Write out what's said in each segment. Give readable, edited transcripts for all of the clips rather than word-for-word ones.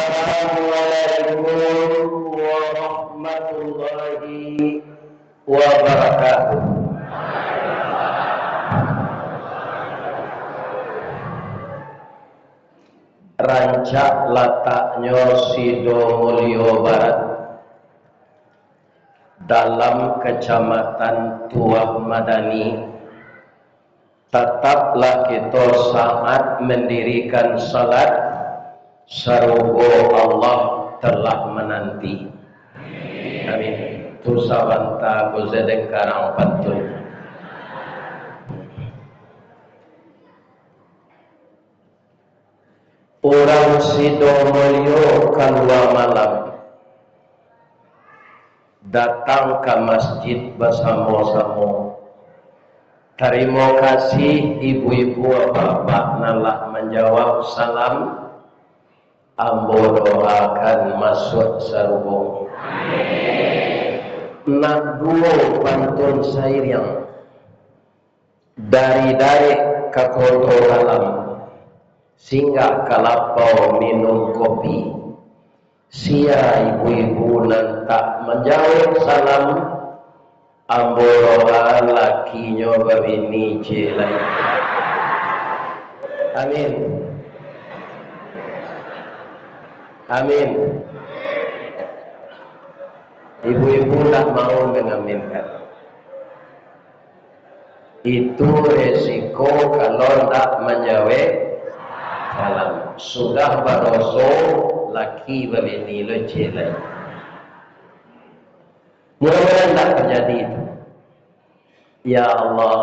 Assalamualaikum warahmatullahi wabarakatuh. Rancak letaknya Sidomulyo Barat dalam Kecamatan Tuah Madani. Tetaplah kita saat mendirikan salat sarugo Allah telah menanti. Amin. Tusawanta gozedeng karang pantun. Orang Sidomulyo keluar malam datang ke masjid bersama-sama. Terima kasih ibu-ibu bapak nalah menjawab salam. Ambo doakan masuk sarubung. Nak dua pantun syair yang dari ke kota alam singgah kalapau minum kopi. Sia ibu-ibu nantak menjawab salam. Ambo doa lakinya babini jelai. Amin. Amin. Ibu-ibu tak mau mengaminkan. Itu resiko kalau tak menjawab salam. Sudah baroso laki babini lo jelai. Mudah-mudahan tak terjadi itu. Ya Allah,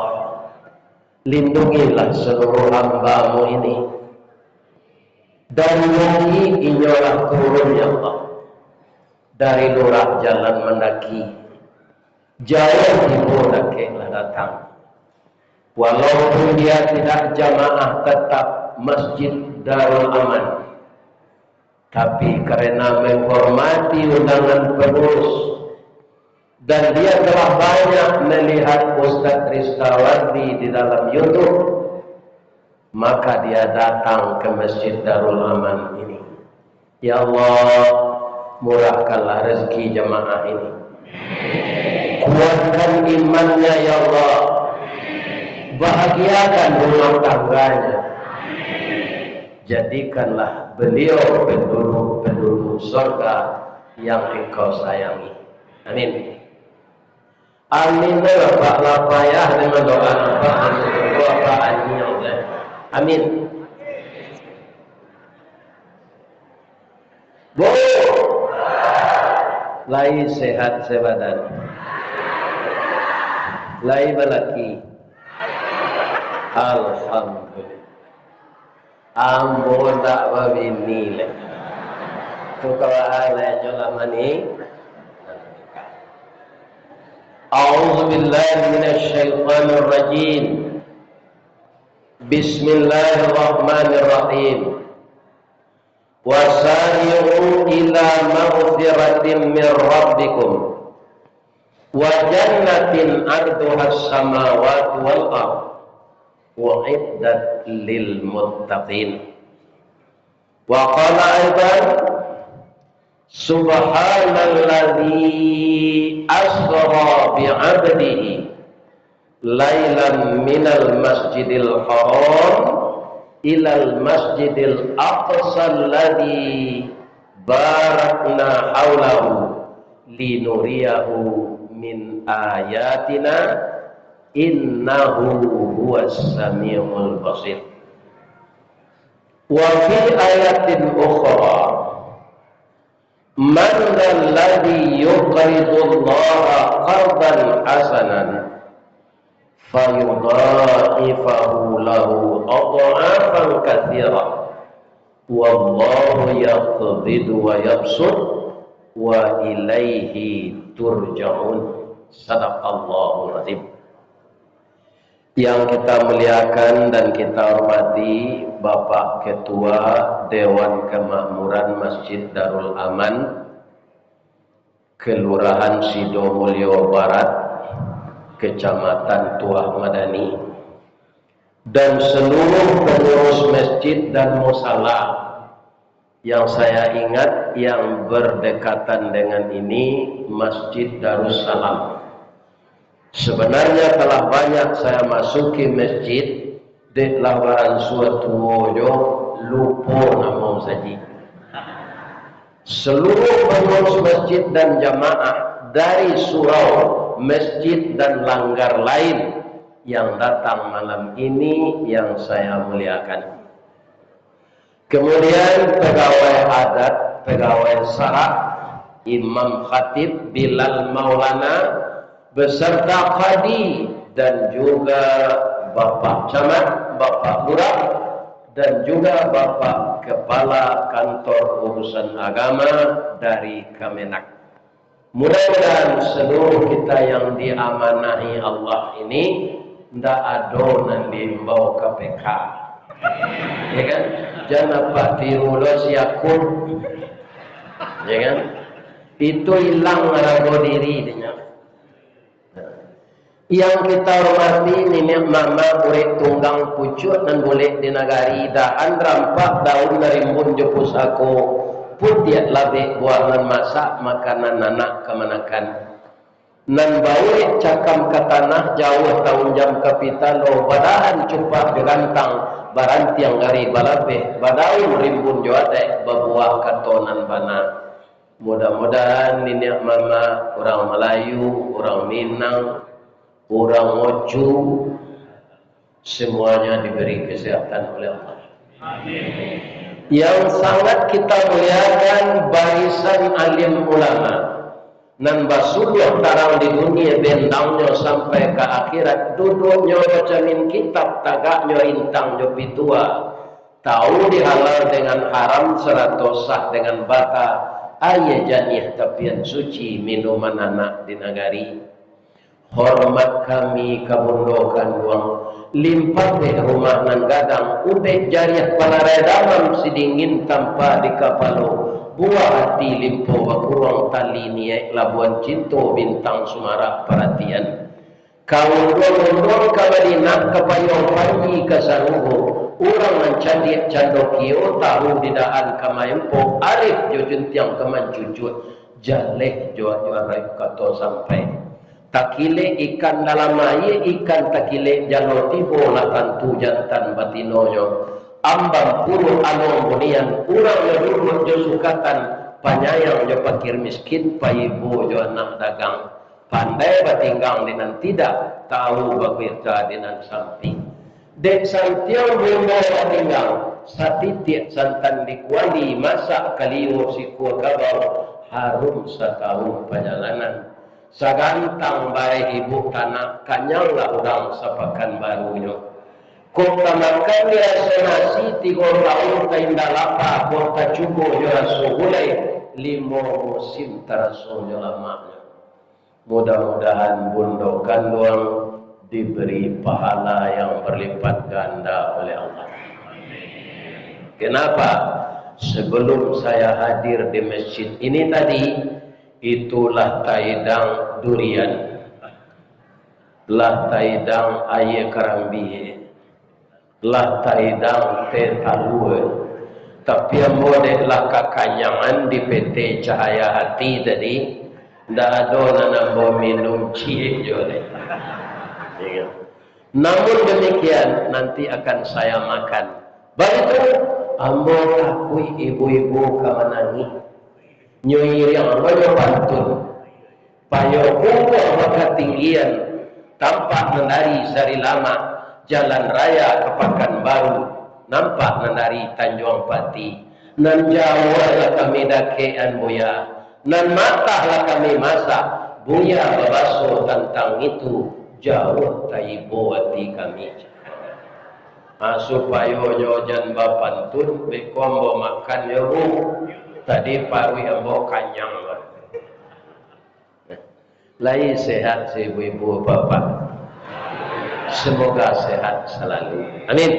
lindungilah seluruh hamba-Mu ini. Dan mungi inyolah turun ya Allah. Dari lurah jalan mendaki. Jauh timur dakeklah datang. Walaupun dia tidak jamaah tetap Masjid Darul Aman. Tapi karena menghormati undangan pengurus dan dia telah banyak melihat Ustadz Rizkawardi di dalam YouTube, maka dia datang ke Masjid Darul Aman ini. Ya Allah, murahkanlah rezeki jamaah ini. Kuatkan imannya ya Allah. Bahagiakan rumah tangganya. Jadikanlah beliau penduduk surga yang Engkau sayangi. Amin. Amin. Bapak lapayah dengan doa Bapak Anil. Amin. Bu, lai sehat sebadan. Lai balaki. Alhamdulillah. Ambo tak babini le. Tukawaan le jolamani. أعوذ بالله من الشيطان الرجيم بسم الله الرحمن الرحيم وسارعوا إلى مغفرة من ربكم وجنة عرضها السماوات والأرض وعدت للمتقين وقال أيضا Subhanalladzi asra bi'abdihi lailan minal masjidil haram ilal masjidil aqsa alladzi barakna haulahu linuriyahu min ayatina innahu huwas samiul basir. Wa fi ayatin ukhra man alladhi yuqridu Allaha qardan hasanan fayudha'ifahu lahu adha'afan katsira wallahu yaqbidu wa yabsut wa ilaihi turja'un. Sadaqallahul azim. Yang kita muliakan dan kita hormati Bapak Ketua Dewan Kemakmuran Masjid Darul Aman Kelurahan Sidomulyo Barat Kecamatan Tuah Madani dan seluruh pengurus masjid dan musala Yang saya ingat yang berdekatan dengan ini Masjid Darussalam. Sebenarnya telah banyak saya masuki masjid di lawaran suatu wojo lupa nama saja. Seluruh pengurus masjid dan jamaah dari surau, masjid dan langgar lain yang datang malam ini yang saya muliakan. Kemudian pegawai adat, pegawai syara, imam khatib, Bilal Maulana, beserta qadi dan juga Bapak Camat, Bapak Lurah, dan juga Bapak Kepala Kantor Urusan Agama dari Kemenak. Mudah-mudahan seluruh kita yang diamanahi Allah ini tidak ada nanti membawa KPK. Ya kan? Jangan Pak tiru lo siakun. Ya kan? Itu hilang raga diri dia. Yang kita hormati nenek mama boleh tunggang pucuk dan boleh di nagari dahan rampak daun narimbun jepus aku putiat labik buahan masak makanan anak kemanakan nan bau cakam ke tanah jauh tahun jam kapital lo badahan cupak digantang baranti yang gari balabe badaun rimbun joadek babuah katonan bana. Mudah-mudahan nenek mama orang Melayu, orang Minang, orang Oju semuanya diberi kesehatan oleh Allah. Amin. Yang sangat kita muliakan barisan alim ulama nan basudah tarang di dunia bentangnya sampai ke akhirat duduknya bacain kitab tagaknya intang jopi tua tahu dihalal dengan haram seratus sah dengan bata ayah janih tapian suci minuman anak di nagari. Hormat kami kabundokan buang limpat deh rumah nan gadang udeh jariah palaredamam sidingin tanpa di kapalo buah hati limpo bakurang tali niek labuan cinto bintang sumarak perhatian kawun dong kabadina kapayong panji kasaruho urang mencandik candokio tahu didaan kamayempo arif jojuntiang kemancucut jaleh joa-joa kato sampai takile ikan dalam air ikan takile jalo tibo lakan tu jantan batinoyo ambang puluh anong bunian urang ledurut jo sukatan panyayang jo pakir miskin paibu jo anak dagang pandai batinggang dinan tidak tahu bagwita dinan samping dek santiang bunda batinggang satitik santan dikuali masak kaliu si kuah kabau harum setahun perjalanan sagantang baik ibu tanah kanyanglah orang sapakan barunya kota makan dia senasi 3 tahun kaindah lapa kota cukup jurasu hulai 5 musim terasul lamanya. Mudah-mudahan bundokan doang diberi pahala yang berlipat ganda oleh Allah. Kenapa? Sebelum saya hadir di masjid ini tadi itulah taidang durian, lah taidang aye karambi, lah taidang teh talue, tapi yang model lah kakanyangan di PT Cahaya Hati tadi, ndak ada nambah minum cie jole. Namun demikian nanti akan saya makan. Begitu, ambo takui ibu-ibu kamanangi. Nyuir yang banyak pantun payo kumpul maka tinggian tampak menari sari lama jalan raya ke Pekanbaru nampak menari Tanjung Pati nan jauhlah kami dakean buya nan matahlah kami masak buya babaso tentang itu jauh taibo hati kami supaya jojan bapantun bekombo makan yoru tadi parwi ambo kanyang lai sehat si ibu-ibu bapak semoga sehat selalu amin.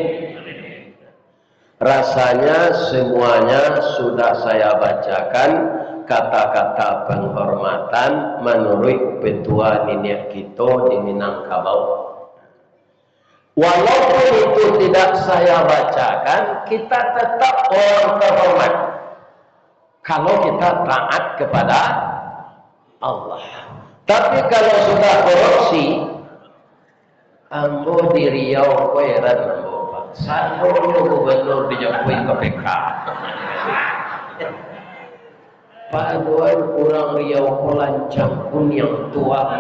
Rasanya semuanya sudah saya bacakan kata-kata penghormatan menurut petua nenek kita di Minangkabau. Walaupun itu tidak saya bacakan kita tetap orang terhormat kalau kita taat kepada Allah. Tapi kalau sudah korupsi, ambo di Riau koeran ambo Pak. Satu gubernur dijemput KPK. Paduan orang Riau Kolancang pun yang tua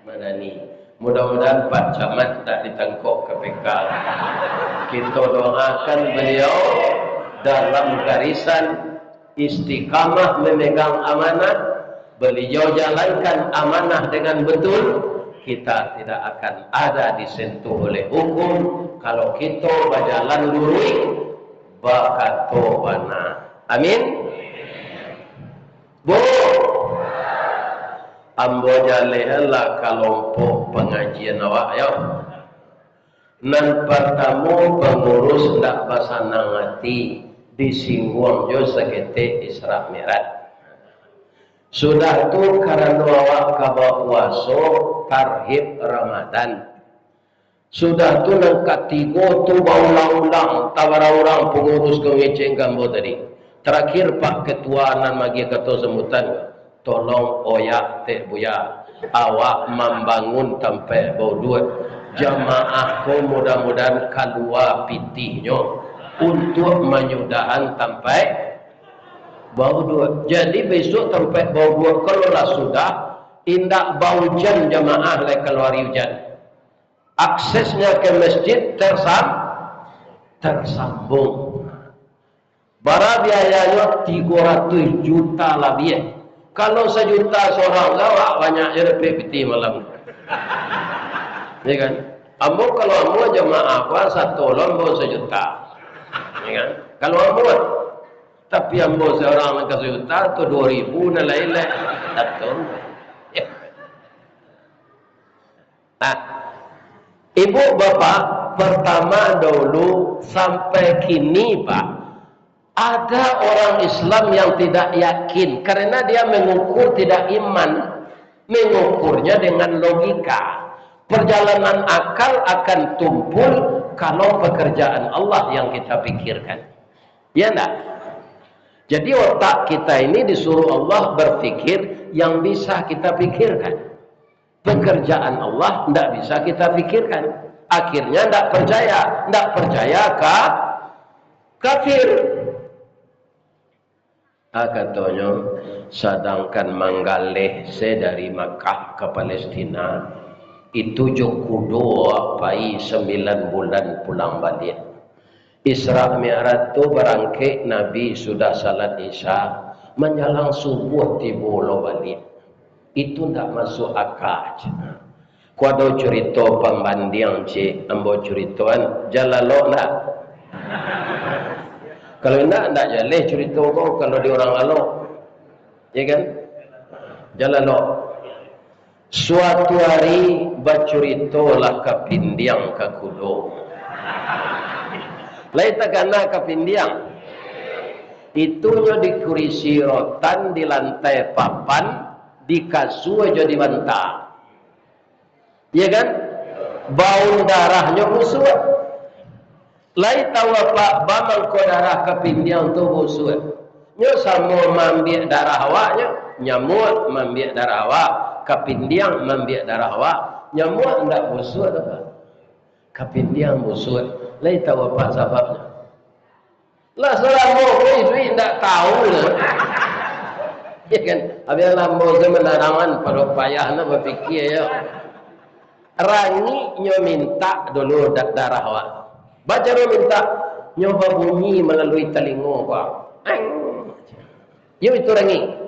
Madani. Mudah-mudahan Pak Camat tak ditangkap KPK. Kita doakan beliau dalam garisan istiqamah memegang amanah. Beliau jalankan amanah dengan betul. Kita tidak akan ada disentuh oleh hukum. Kalau kita berjalan lurus, bakato bana. Amin. Bu, ambo jalelah kelompok pengajian awak ya. Nan pertama pengurus ndak basanang hati disinggung jo sekete Isra Mi'raj. Sudah tu karena awak kabar puasa tarhib Ramadan. Sudah tu nang katigo tu baulang-ulang tawara orang pengurus kengeceng gambo tadi. Terakhir Pak Ketua nan magi ketua semutan, tolong oyak teh buya awak membangun sampai bau duit. Jamaah ko mudah-mudahan kalua pitihnya untuk menyudahan sampai bau dua. Jadi besok tempat bau dua kalau lah sudah indak bau hujan jamaah le keluar hujan. Aksesnya ke masjid tersambung. Bara biayanya 300 juta lebih. Kalau 1 juta seorang gawak banyak RPPT malam. Ya kan? Ambo kalau ambo jamaah apa satu lombo 1 juta. Ya kan? Kalau ambo tapi ambo seorang ke 1 juta atau 2.000 na lain-lain. Nah, ibu bapak pertama dulu sampai kini Pak, ada orang Islam yang tidak yakin karena dia mengukur tidak iman, mengukurnya dengan logika. Perjalanan akal akan tumpul kalau pekerjaan Allah yang kita pikirkan. Ya enggak? Jadi otak kita ini disuruh Allah berpikir yang bisa kita pikirkan. Pekerjaan Allah tidak bisa kita pikirkan. Akhirnya tidak percaya kafir. Katanya sedangkan manggaleh dari Makkah ke Palestina itu jokudo apai 9 bulan pulang balik. Isra Mi'raj tu berangkat Nabi sudah salat Isya menjelang subuh tiba lo balik. Itu tak masuk akal. Kuado cerita pembanding cik ambo ceritoan jalalo nak. Kalau tidak jaleh cerita kau kalau di orang alo. Ya kan? Jalalo. Suatu hari berceritalah ke pindiang ke kudo. Lain tak kena ke pindiang. Itunya di kursi rotan di lantai papan di kasur jadi bantah. Ya kan? Bau darahnya busuk. Lain tahu apa bamang ko darah ke pindiang tu busuk. Nyo sama mambiak darah awaknya, nyamuk mambiak darah awak. Kapindiang membiak darah awak, nyamuk tidak busuk apa? Kapindiang busuk, lain tahu apa sebabnya? Lah selama itu tidak tahu lah. Ya kan? Habis lambo semenarangan pada payahnya berfikir ya. Rangi nyo minta dulu darah awak. Baca nyo minta nyoba bunyi melalui telinga awak. Yo itu rangi.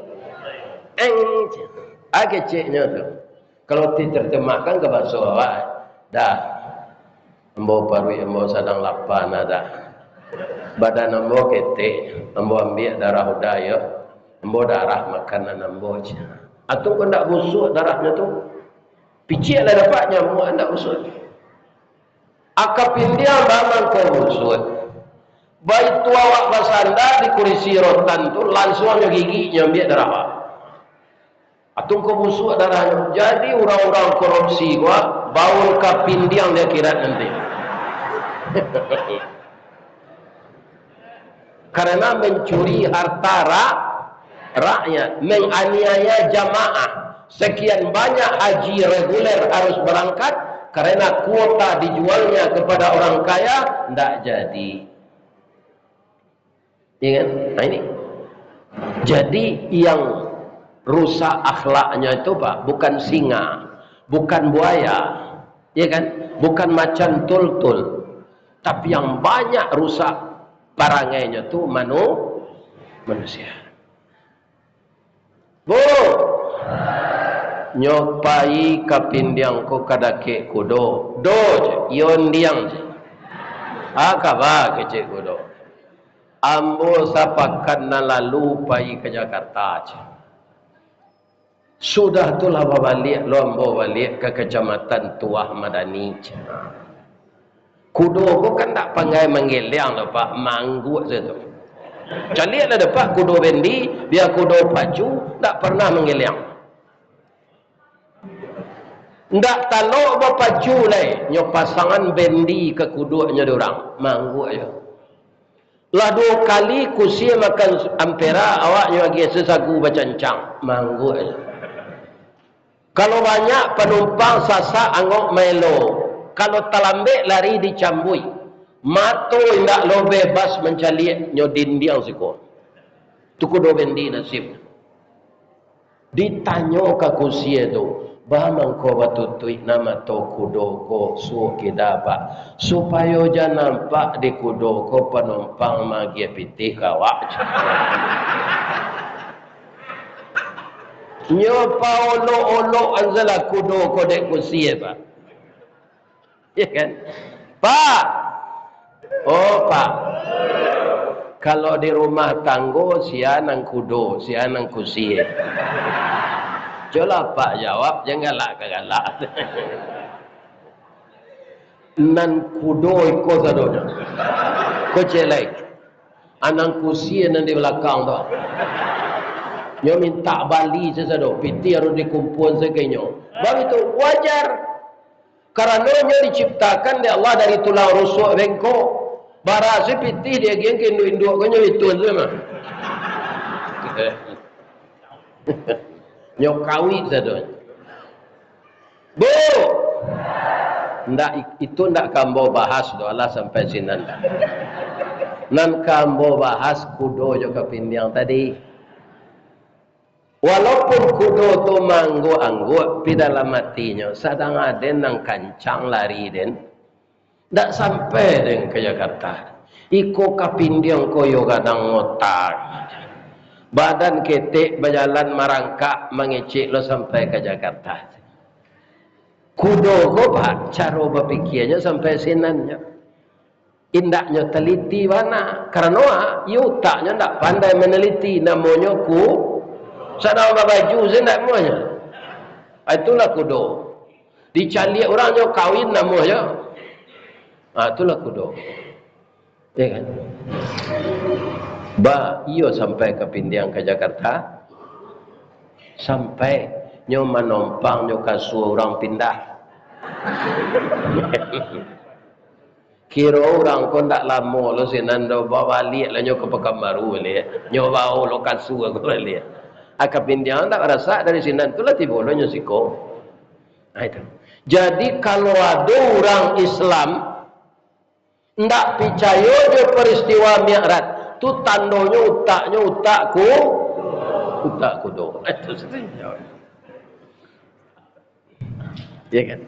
Kecilnya tu. Kalau diterjemahkan ke bahasa awak, dah. Ambo parui, ambo sadang lapan ada. Badan ambo ketek, ambo ambil darah udaya, ambo darah makanan ambo. Atau kau nak busuk darahnya tu, picik lah dapat nyamuk anda busuk. Akapindia memang kau busuk. Baik tu awak basanda di kursi rotan tu langsung giginya ambil darah awak. Atau kau busuk darahnya. Jadi orang-orang korupsi gua baul kapindiang dia kira nanti. karena mencuri harta rakyat, menganiaya jamaah. Sekian banyak haji reguler harus berangkat karena kuota dijualnya kepada orang kaya, tidak jadi. Ya kan? Nah ini. Jadi yang rusak akhlaknya itu Pak, bukan singa, bukan buaya, ya kan? Bukan macan tul-tul. Tapi yang banyak rusak barangnya itu manusia. Bu, nyopai kapindiang ko kadake kudo, do yon diang. Akaba kecik kudo. Ambo sapakan na lalu pai ke Jakarta. Sudah itulah balik, lombo balik ke kecamatan Tuah Madani. Kudo ko kan tak pandai menggeliang lah Pak, manggut saja. Calian ada Pak kudo bendi, biar kudo pacu, tak pernah menggeliang. Ndak talok berpacu lai, nyo pasangan bendi ke kudonya dorang, manggut aja. Lah 2 kali kusia makan ampera, awaknya lagi sesagu bacancang, manggut aja. Kalau banyak penumpang sasa angok melo, kalau talambek lari dicambui, mato indak lo bebas mencari nyodindiang siko. Tu kudo bendi nasib. Ditanyo ke kusia tu, bamang ko batutui nama to kudo ko su kidaba, supaya jangan nampak di kudo ko penumpang magi pitih kawak. Nyopa olo anzala kudo ko dek kusia Pak. Ya kan? Pak. Oh Pak. Kalau di rumah tanggo sianang kudo, sianang kusia. Jolah Pak jawab, jangan galak. Nan kudo iko sadonya. Ko celek. Anang kusia nan di belakang tu. Nyo minta bali sesado, piti harus dikumpul sekenyo. Bang itu wajar. Karena nyo diciptakan oleh Allah dari tulang rusuk bengkok. Barasi piti dia gengke induk ko nyo itu semua. Nyo kawi sesado. Bu. Ndak itu ndak kambo bahas do Allah sampai sinan. Nan kambo bahas kudo jo kapindiang tadi. Walaupun kudo tu manggu-anggu di dalam hatinya, sedang ada nang kancang lari den, tak sampai den ke Jakarta. Iko kapindiang koyo kadang ngotak, badan ketek berjalan merangkak mengecek lo sampai ke Jakarta. Kudo ko Pak, cara berpikirnya sampai sinannya. Indaknya teliti mana? Karena yutaknya tak pandai meneliti, namanya sadang baju saya namanya. Itulah kudo. Dicari orangnya kawin namanya. Itulah kudo. Ya kan? Iyo sampai ke Pindiang ke Jakarta. Sampai nyo menompang nyo kasu orang pindah. Kira orang ko ndak lama lo sinando bawa balik lah nyo ke Pekanbaru balik. Nyo bawa lo kasu aku balik. Akapindiang tak rasa dari sini itulah tibolonya siko. Nah itu. Jadi kalau ada orang Islam ndak percaya dia peristiwa Mi'raj, tu tandanya utak kudo. Itu setuju. Ya kan?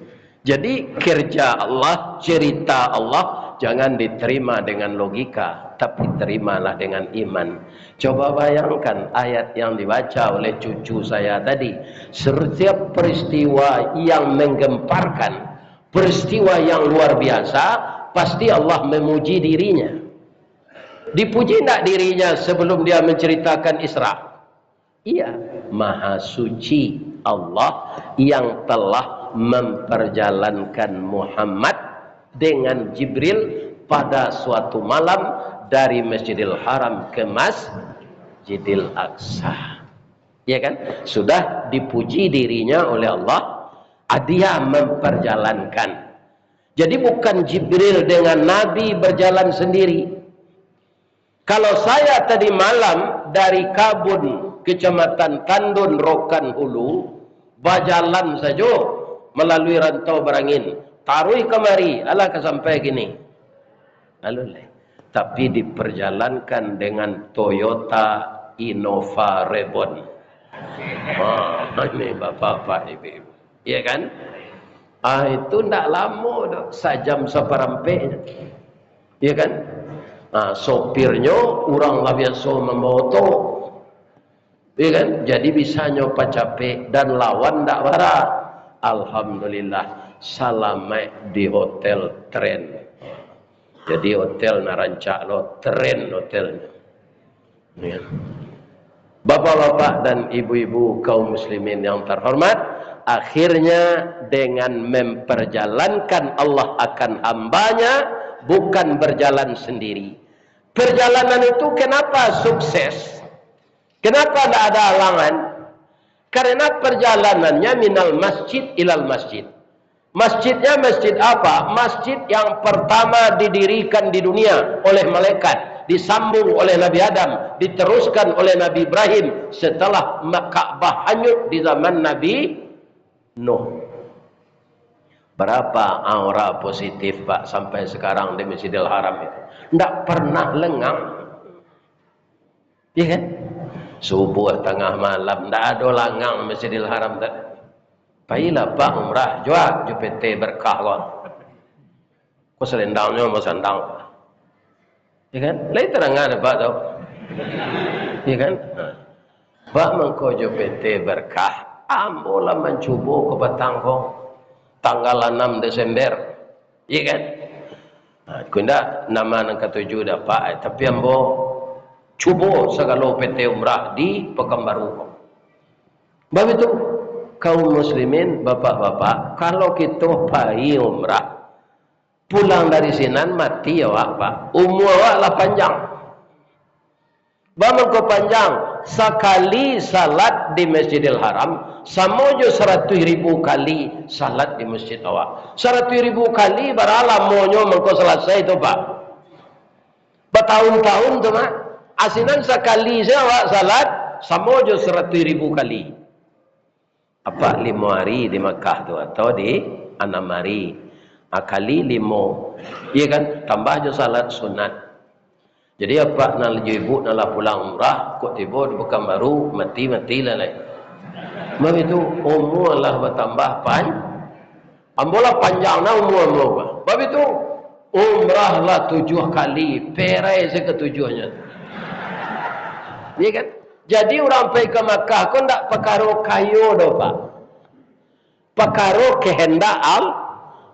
Jadi kerja Allah, cerita Allah jangan diterima dengan logika, tapi terimalah dengan iman. Coba bayangkan ayat yang dibaca oleh cucu saya tadi. Setiap peristiwa yang menggemparkan, peristiwa yang luar biasa, pasti Allah memuji dirinya. Dipuji tidak dirinya sebelum dia menceritakan Isra? Iya, Maha Suci Allah yang telah memperjalankan Muhammad dengan Jibril pada suatu malam dari Masjidil Haram ke Masjidil Aqsa. Ya kan? Sudah dipuji dirinya oleh Allah, dia memperjalankan. Jadi bukan Jibril dengan Nabi berjalan sendiri. Kalau saya tadi malam dari Kabun, Kecamatan Tandun, Rokan Hulu, berjalan saja melalui rantau Berangin, taruh kemari, alah sampai gini. Alulai. Tapi diperjalankan dengan Toyota Innova Reborn. Ini bapak-bapak, ibu-ibu. Iya kan? Itu tidak lama dah, sejam seperempat. Iya kan? Sopirnya orang lah biasa membawa. Iya kan? Jadi bisa nyoba capek dan lawan tidak marah. Alhamdulillah selamat di hotel tren. Jadi hotel narancak lo tren hotelnya. Ya. Bapak-bapak dan ibu-ibu kaum muslimin yang terhormat, akhirnya dengan memperjalankan Allah akan hambanya, bukan berjalan sendiri. Perjalanan itu kenapa sukses? Kenapa tidak ada halangan? Karena perjalanannya minal masjid ilal masjid. Masjidnya masjid apa? Masjid yang pertama didirikan di dunia oleh malaikat, disambung oleh Nabi Adam, diteruskan oleh Nabi Ibrahim setelah Ka'bah hanyut di zaman Nabi Nuh. Berapa aura positif Pak sampai sekarang di Masjidil Haram itu? Tidak pernah lengang. Iya kan? Subuh tengah malam tidak ada lengang Masjidil Haram tadi. Pailah Pak umrah jua jupete berkah kau. Kau selendangnya mau sandang. Ya kan? Lain terangan Pak tahu. Ya kan? Pak mengko jupete berkah. Ambolah mencuba ke petang kau. Tanggal 6 Desember. Ya kan? Kunda nama yang ketujuh dapat. Tapi ambo cuba segala PT umrah di Pekanbaru. Sebab itu kaum muslimin, bapak-bapak, kalau kita pergi umrah, pulang dari sinan mati ya Pak. Umur awak lah panjang. Bagaimana kau panjang? Sekali salat di Masjidil Haram, sama je 100.000 kali salat di masjid awak. 100.000 kali baralah monyo mengko selesai tu Pak. Bertahun-tahun tu Mak. Asinan sekali saya awak salat, sama je 100.000 kali. Apa 5 hari di Makkah tu atau di 6 hari. Kali 5. Iya kan? Tambah je salat sunat. Jadi apa nak ibu nak pulang umrah, kok tiba di Pekanbaru mati-mati lah lain. Sebab itu umur Allah bertambah ambolah panjang na umur. Sebab itu umrah lah 7 kali, perai ke tujuannya. Iya kan? Jadi orang pergi ke Makkah kau tak perkara kayu doh Pak. Perkara kehendak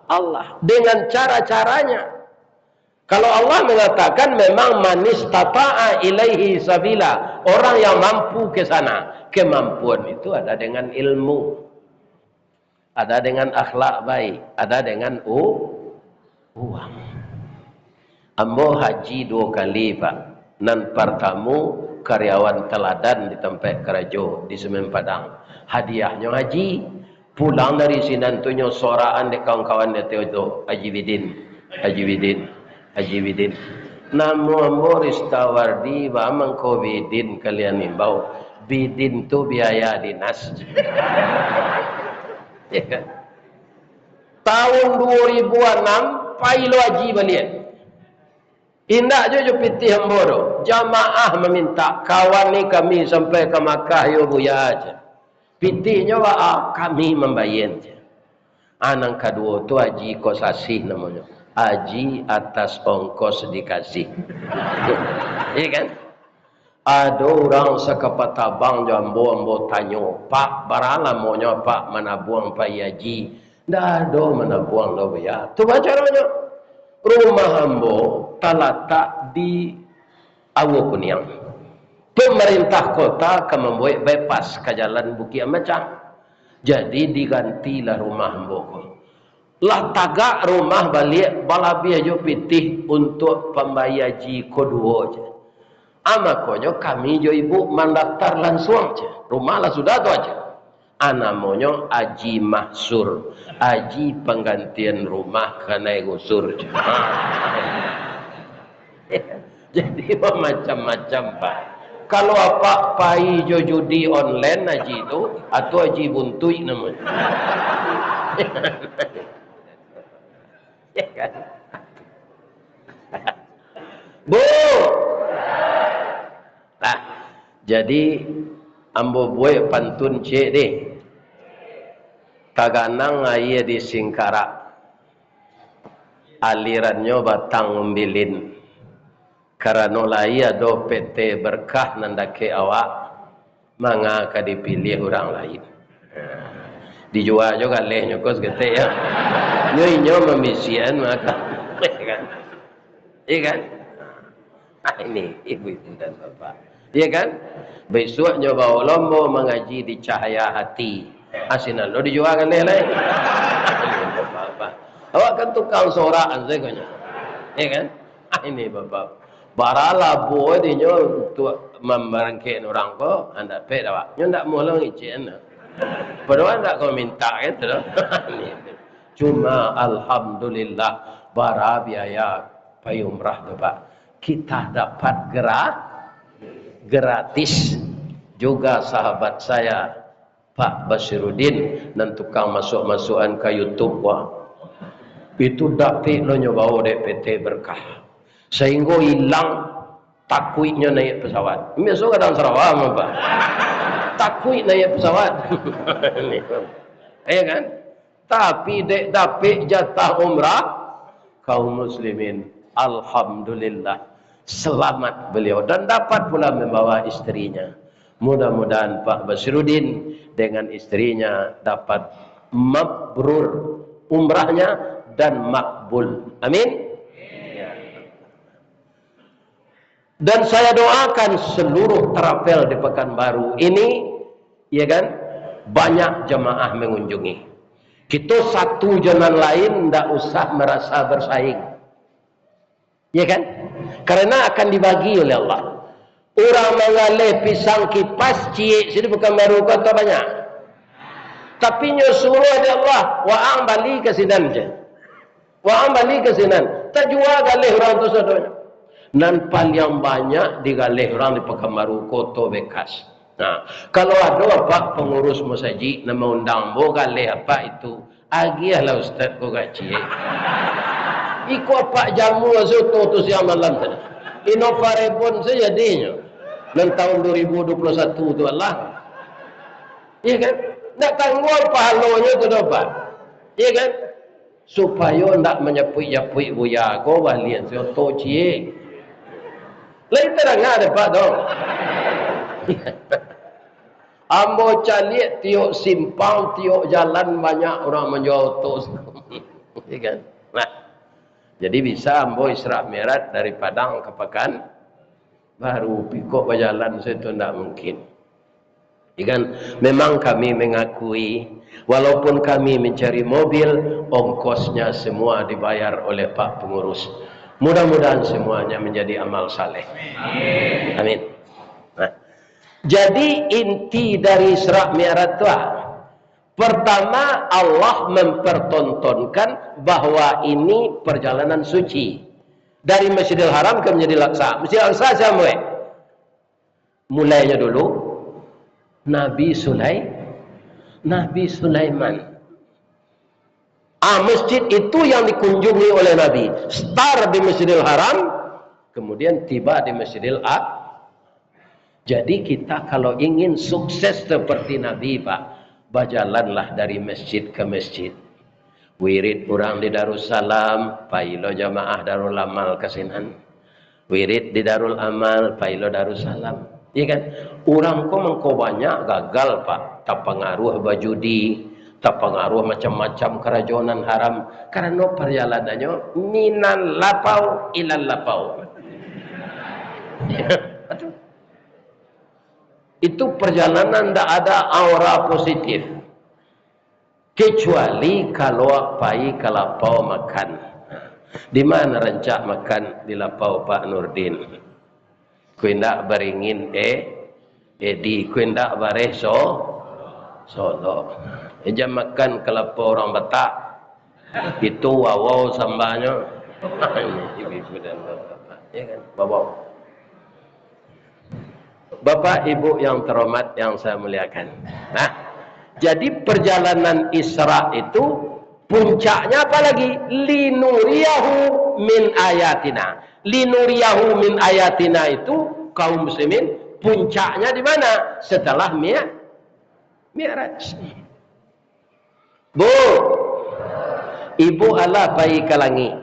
Allah dengan cara-caranya. Kalau Allah mengatakan memang manis tata'a ilaihi sabila, orang yang mampu ke sana. Kemampuan itu ada dengan ilmu, ada dengan akhlak baik, ada dengan uang. Ambo haji 2 kali Pak. Nan pertama karyawan teladan di tempat kerja di Semen Padang. Hadiahnya haji. Pulang dari sinan tunyo soraan de kawan-kawan de itu Haji Widin. Namo ambo Ristawardi wa mangko Widin kalian imbau. Bidin tu biaya dinas. Ya kan? Tahun 2006 pailo haji balik. Indah je pitih hamboro. Jamaah meminta kawan ni kami sampai ke Makkah yo buya aja. Pitihnya kami membayar je. Anang kedua tu haji kosasi namanya. Haji atas ongkos dikasih. Iya kan? Ada orang sekepatabang jambo tanyo, Pak barala maunya Pak mana buang Pak haji. Dah ada mana buang lo ya. Tu caranya. Rumah ambo terletak di Awo Kuniang. Pemerintah kota akan membuat bypass ke jalan Bukit Amacang. Jadi digantilah rumah ambo. Lah tagak rumah balik balabih jo pitih untuk pembayar haji kedua je. Amakonyo kami jo ibu mendaftar langsung je. Rumah lah sudah tu aja. Anamonyo haji mahsur, haji penggantian rumah kena gusur je. Jadi macam-macam Pak. Kalau apa pai jo judi online haji itu atau haji buntui namanya. Ya kan? Bu. Nah, jadi ambo buai pantun cek deh. Kaganang aye di Singkarak. Alirannya batang umbilin. Karena lai ado PT berkah nandake awak manga ka dipilih orang lain. Dijual juga leh nyokos gete ya. Nyo memisian maka kan. Iya kan? Ah, ini ibu-ibu dan bapak. Iya kan? Besok nyoba lombo mengaji di cahaya hati. Asinan lo dijual kan leh lain. Bapak. Awak kan tukang sorakan saya kanya. Iya kan? Ah, ini bapak. Barala boy di nyo untuk memberangkat orang ko anda pay dah. Nyo ndak mau lang icen. Padahal ndak kau minta gitu loh. Cuma alhamdulillah bara biaya payumrah tu Pak. Kita dapat gratis. Juga sahabat saya Pak Basiruddin dan tukang masuk-masukan ke YouTube wah. Itu dapat lo nyoba PT berkah. Sehingga hilang takuitnya naik pesawat. Besok kadang Sarawak Pak. Takuit naik pesawat. Ya kan? Tapi dek dapat jatah umrah kaum muslimin. Alhamdulillah. Selamat beliau dan dapat pula membawa istrinya. Mudah-mudahan Pak Basiruddin dengan istrinya dapat mabrur umrahnya dan makbul. Amin. Dan saya doakan seluruh travel di Pekanbaru ini, ya kan, banyak jemaah mengunjungi. Kita satu jalan lain tidak usah merasa bersaing, ya kan? Karena akan dibagi oleh Allah. Orang mengalih pisang kipas cie sini Pekanbaru kata banyak. Tapi nyuruh ada Allah, waang balik ke sinan je, waang balik ke sinan. Tak jual galih orang tu sadonya. Dan paling banyak digalih orang di Pekanbaru Kota bekas. Nah, kalau ada apa pengurus masjid nama undang bo galih apa itu, agiahlah ustaz ko gaji. Iko apa jamu azuto tu siang malam tadi. Inovare pun sejadinya. Dan tahun 2021 tu Allah. Iya kan? Nak tanggung pahalonya tu dapat. Iya kan? Supaya nak menyepui-nyepui buya ko walian soto cie. Lain terang ada Pak dong. Ambo calik tiok simpang, tiok jalan banyak orang menjual tos. Ya kan? Nah, jadi bisa ambo Isra Mi'raj dari Padang ke Pekan baru pikuk berjalan itu tidak mungkin. Ya kan? Memang kami mengakui walaupun kami mencari mobil, ongkosnya semua dibayar oleh Pak Pengurus. Mudah-mudahan semuanya menjadi amal saleh. Amin. Nah, jadi inti dari Isra Mi'raj itu pertama Allah mempertontonkan bahwa ini perjalanan suci dari Masjidil Haram ke Masjidil Aqsa. Masjidil Aqsa sampai mulainya dulu Nabi Sulaiman. Masjid itu yang dikunjungi oleh Nabi. Start di Masjidil Haram, kemudian tiba di Masjidil Aqsa. Jadi kita kalau ingin sukses seperti Nabi Pak, berjalanlah dari masjid ke masjid. Wirid orang di Darussalam, pailo jamaah Darul Amal kesinan. Wirid di Darul Amal, pailo Darussalam. Iya kan? Orang kok mengko banyak gagal Pak, tak pengaruh bajudi. Tak pengaruh macam-macam kerajonan haram karena perjalanannya minan lapau ilal lapau. Itu perjalanan tidak ada aura positif kecuali kalau pai ke lapau makan. Di mana rencak makan di lapau Pak Nurdin? Kuindak beringin di kuindak bareso Solo. Jam makan kelapa orang Batak itu wow sambanya. Ibu-ibu dan bapak, ya kan, bapak. Bapak Ibu yang terhormat yang saya muliakan. Nah, jadi perjalanan Isra itu puncaknya apa lagi? Linuriyahu min ayatina. Linuriyahu min ayatina itu kaum muslimin puncaknya di mana? Setelah Mi'raj. Bu, ibu Allah bayi kalangi.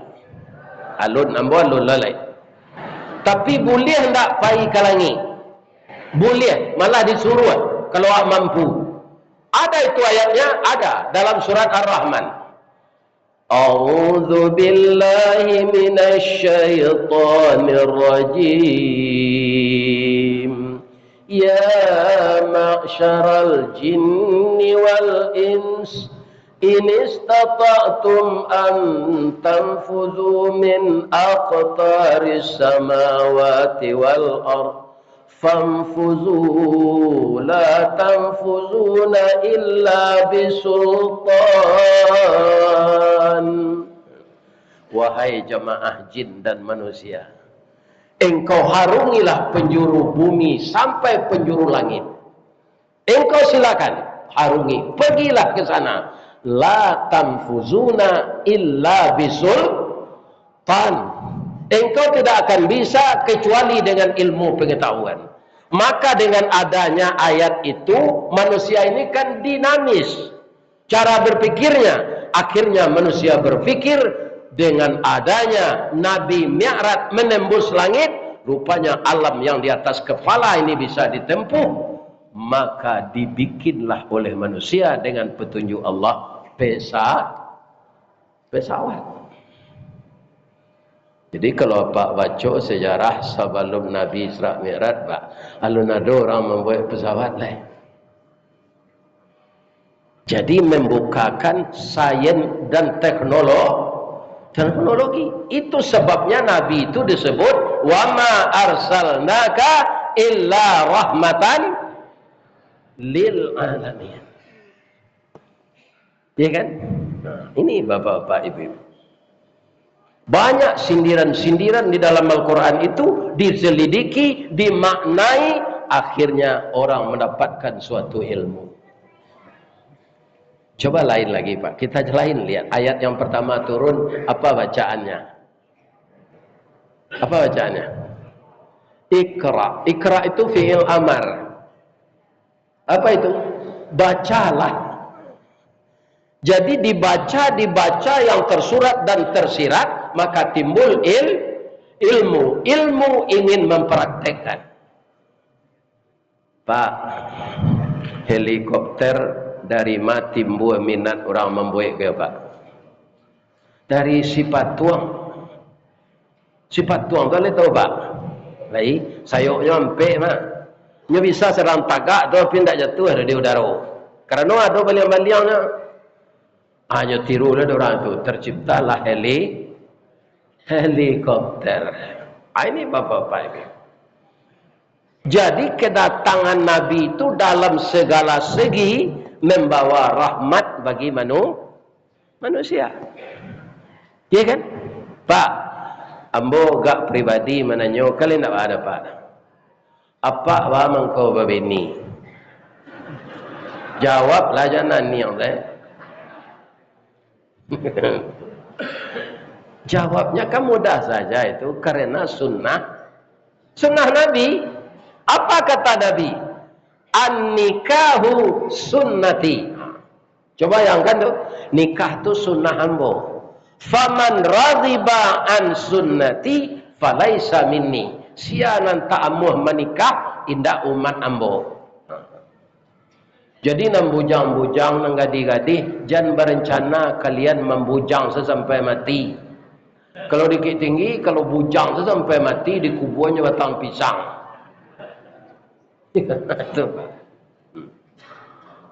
Alun ambo alun lalai. Tapi boleh hendak bayi kalangi? Boleh, malah disuruh kalau mampu. Ada itu ayatnya, ada dalam surat Ar-Rahman. A'udzu billahi minasy syaithanir rajim. Ya ma'syaral jinni wal ins in istata'tum an tanfudhu min aqtaris samawati wal ardh fanfuzu la tanfuzuna illa bisultan. Wahai jamaah jin dan manusia, engkau harungilah penjuru bumi sampai penjuru langit. Engkau silakan harungi, pergilah ke sana. La tanfuzuna illa bisultan. Engkau tidak akan bisa kecuali dengan ilmu pengetahuan. Maka dengan adanya ayat itu, manusia ini kan dinamis cara berpikirnya. Akhirnya manusia berpikir dengan adanya Nabi Mi'raj menembus langit, rupanya alam yang di atas kepala ini bisa ditempuh. Maka dibikinlah oleh manusia dengan petunjuk Allah pesawat. Jadi kalau Pak baca sejarah sebelum Nabi Isra Mi'raj, Pak, alun ada orang membuat pesawat lain. Jadi membukakan sains dan teknologi. Itu sebabnya Nabi itu disebut wa ma arsalnaka illa rahmatan lil alamin. Ya kan? Nah, ini Bapak-bapak Ibu. Banyak sindiran-sindiran di dalam Al-Quran itu diselidiki, dimaknai, akhirnya orang mendapatkan suatu ilmu. Coba lain lagi Pak, kita lain lihat ayat yang pertama turun, apa bacaannya? Apa bacaannya? Iqra. Iqra itu fi'il amar. Apa itu? Bacalah. Jadi dibaca yang tersurat dan tersirat, maka timbul ilmu. Ilmu ingin mempraktekkan. Pak, helikopter dari mana timbul minat orang membuat ke Pak? Dari sifat tuang. Sifat tuang tu boleh tahu Pak? Lai, sayuknya empek mah. Nya bisa serang tagak tu pindah jatuh dari udara. Karena ada baliang-baliangnya. Hanya tirulah orang itu, terciptalah helikopter. Ini Bapak-bapak Ibu. Jadi kedatangan Nabi itu dalam segala segi membawa rahmat bagi manusia. Ya kan? Pak, ambo gak pribadi menanyo, kalian tak ada Pak. Apa wamang kau babeni? Jawablah jangan ni yang saya. Jawabnya kan mudah saja itu, karena sunnah Nabi. Apa kata Nabi? An-nikahu sunnati. Coba bayangkan tuh, nikah itu sunnah ambo. Faman radhiba an sunnati falaisa minni. Sianan ta'amuh menikah indah umat ambo. Jadi nang bujang-bujang, nang gadih-gadih, jangan berencana kalian membujang sesampai mati. Kalau dikit tinggi, kalau bujang sesampai mati, dikuburnya batang pisang. Itu.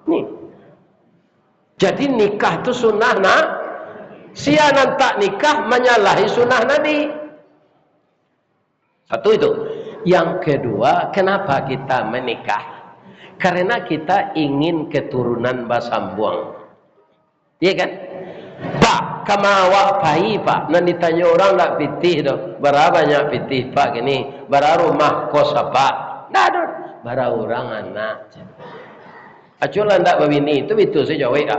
Nih. Jadi nikah itu sunnah sianan tak nikah menyalahi sunnah Nabi. Satu itu. Yang kedua, kenapa kita menikah? Karena kita ingin keturunan basambuang. Iya kan? Pak, kamawak pai Pak. Nanti ditanya orang tak pitih tu. Berapa banyak pitih Pak ini? Berapa rumah kos Pak? Dah ada. bara orang anak. Aculah ndak babini itu betul saya jawab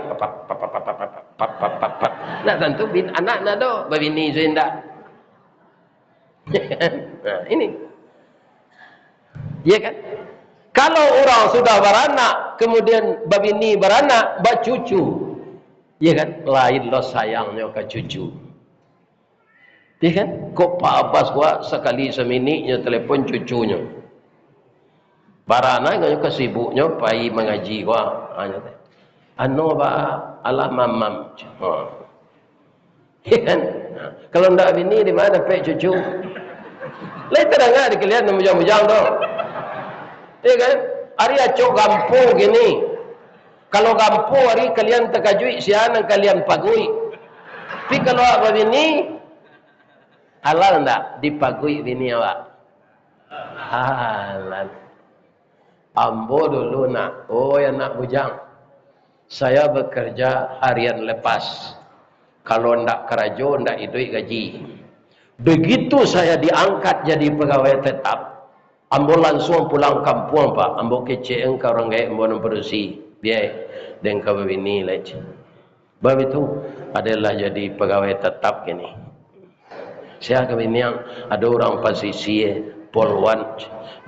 nak tentu bin anak nak do babini saya ndak. Nah, ini. Ya kan? Kalau orang sudah beranak, kemudian babini beranak, bacucu. Ya kan? Lain lo sayangnya ke cucu. Ya kan? Kok Pak Abbas gua sekali seminiknya telepon cucunya. Barana nganya kesibuknya pai mengaji gua. Anu ba alah mamam. Ya kan? Kalau ndak bini di mana pe cucu? Lai terang di kalian mujang-mujang dong. Ya kan? Ari acok gampu gini. Kalau gampu hari kalian terkajui siapa kalian pagui. Tapi kalau apa bini halal ndak dipagui bini awak? Halal. Ambo dulu nak. Oh ya nak bujang. Saya bekerja harian lepas. Kalau ndak kerajo ndak idoi gaji. Begitu saya diangkat jadi pegawai tetap, ambo langsung pulang kampung pak. Ambo kece engkau orang gaya ambo memproduksi biaya dan kau bini lagi. Bab itu adalah jadi pegawai tetap gini. Saya kebini yang ada orang posisi polwan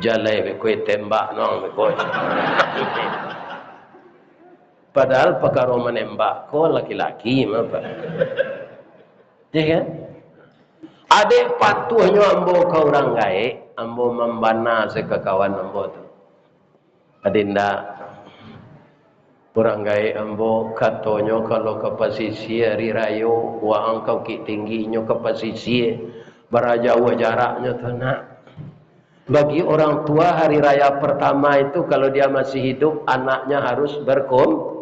jalai bekoi tembak nong bekoi. Padahal perkara menembak kau laki-laki apa? Ya kan? Adik patuhnya ambo kau orang gaik, ambo membana sekekawan ambo tu. Adinda orang gaik ambo katonyo kalau ke posisi hari rayo, wa angkau ki tingginya ke posisi berjauh jaraknya tu nak. Bagi orang tua hari raya pertama itu kalau dia masih hidup anaknya harus berkumpul.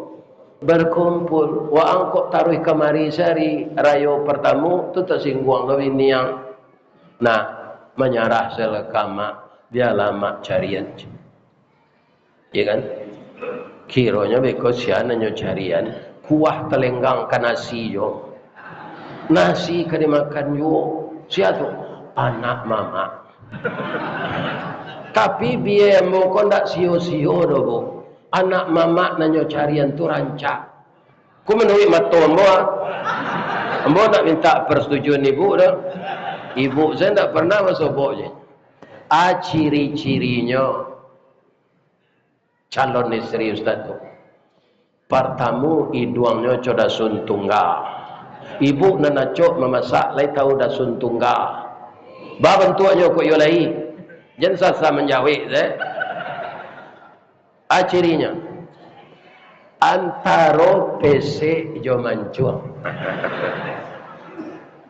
Wa angkok taruh kemari sehari rayo pertama tu tersinggung lebih niang. Nah, menyerah selekama dia lama carian. Ya kan? Kironya beko siananya carian, kuah telenggang ke nasi yo. Nasi ke dimakan yo. Siapa tu? Anak mama. Tapi biaya mau kau ndak sio-sio dobo. Anak mama nanyo carian tu rancak. Ku menurut matu ambo. Ambo nak minta persetujuan ibu dah. Ibu saya tak pernah masuk je. Ciri-cirinya calon istri ustaz tu. Pertama iduangnya coda sun tunggal. Ibu nanacok memasak lai tahu dah sun tunggal. Ba bentuknya kok yo lai. Jangan sasa menjawab cirinya antara PC jo mancung.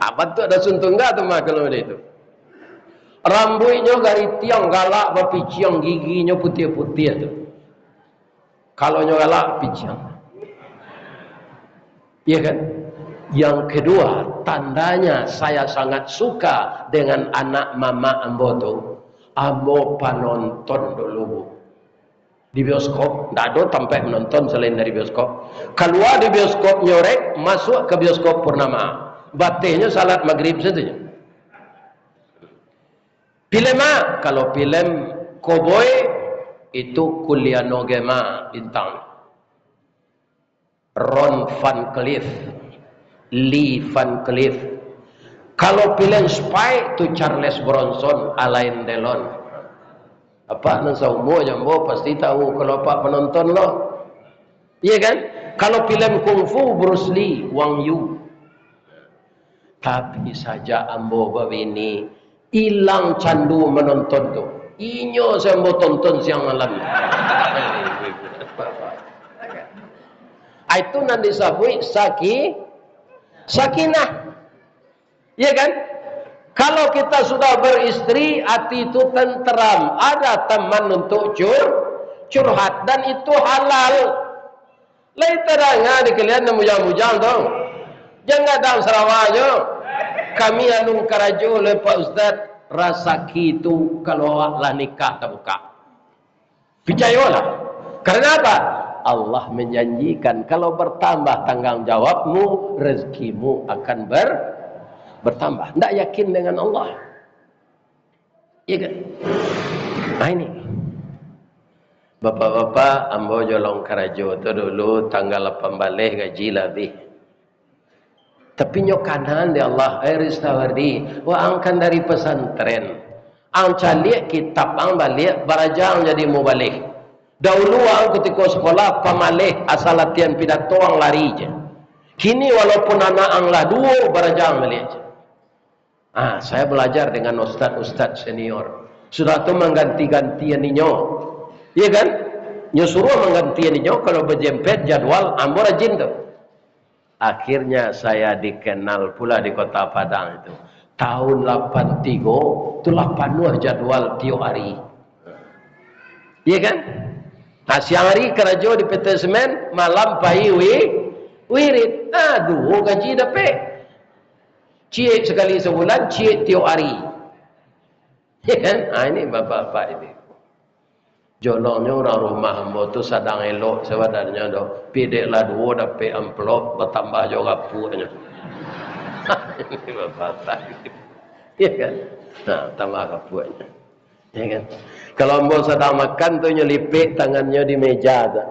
Apa tu ada suntungga tu mah kalau itu. Rambutnya gari tiang galak bapiciang giginya putih-putih tu. Kalau nya galak piciang. Iya kan? Yang kedua, tandanya saya sangat suka dengan anak mama ambo tu. Ambo panonton dulu bu. Di bioskop, tidak ada tempat menonton selain dari bioskop. Keluar di bioskop nyorek, masuk ke bioskop purnama. Batihnya salat maghrib saja. Film kalau film Cowboy itu Kuliah Nogema bintang. Ron Van Cleef, Lee Van Cleef. Kalau film spy itu Charles Bronson, Alain Delon. Apa nan saumo jambo pasti tahu kalau pak penonton lo. Iya kan? Kalau film kungfu Bruce Lee, Wang Yu. Tapi saja ambo babini hilang candu menonton tu. Inyo saya mau tonton siang malam. Itu nanti disebut sakinah. Iya kan? Kalau kita sudah beristri, hati itu tenteram. Ada teman untuk curhat dan itu halal. Lai terangnya di kalian mujang-mujang dong. Jangan dalam Sarawaknya. Kami anu karajo oleh Pak Ustaz rasa itu kalau lah nikah terbuka. Percayalah. Karena apa? Allah menjanjikan kalau bertambah tanggung jawabmu, rezekimu akan bertambah. Tidak yakin dengan Allah. Iya kan? Nah ini. Bapak-bapak, ambo jolong karajo tu dulu tanggal 8 balik gaji lebih. Tapi nyokanan di Allah Ristawardi, wa angkan dari pesantren. Ang calik kitab ang balik, barajang jadi mau balik. Dahulu ang ketika sekolah pamalih asal latihan pidato ang lari je. Kini walaupun anak ang lah dua barajang balik je. Saya belajar dengan ustaz-ustaz senior. Sudah tu mengganti-gantian ninyo. Iya kan? Nyo suruh menggantian ninyo kalau berjempet jadwal ambo rajin tu. Akhirnya saya dikenal pula di Kota Padang itu. Tahun 83 itu 8 jadwal tiap hari. Iya kan? Siang hari kerajo di PT Semen, malam pai wirid. Aduh, gaji dapat. Ciek sekali sebulan, ciek tiap hari. Ya kan? Ini bapak-bapak ini. Jolongnya orang rumah hamba tu sadang elok sebenarnya dah. Pideklah dua dapat amplop bertambah juga punya. Ini bapak-bapak. Ya kan? Tambah kapunya. Ya kan? Kalau hamba sedang makan tu nyelipik tangannya di meja tu.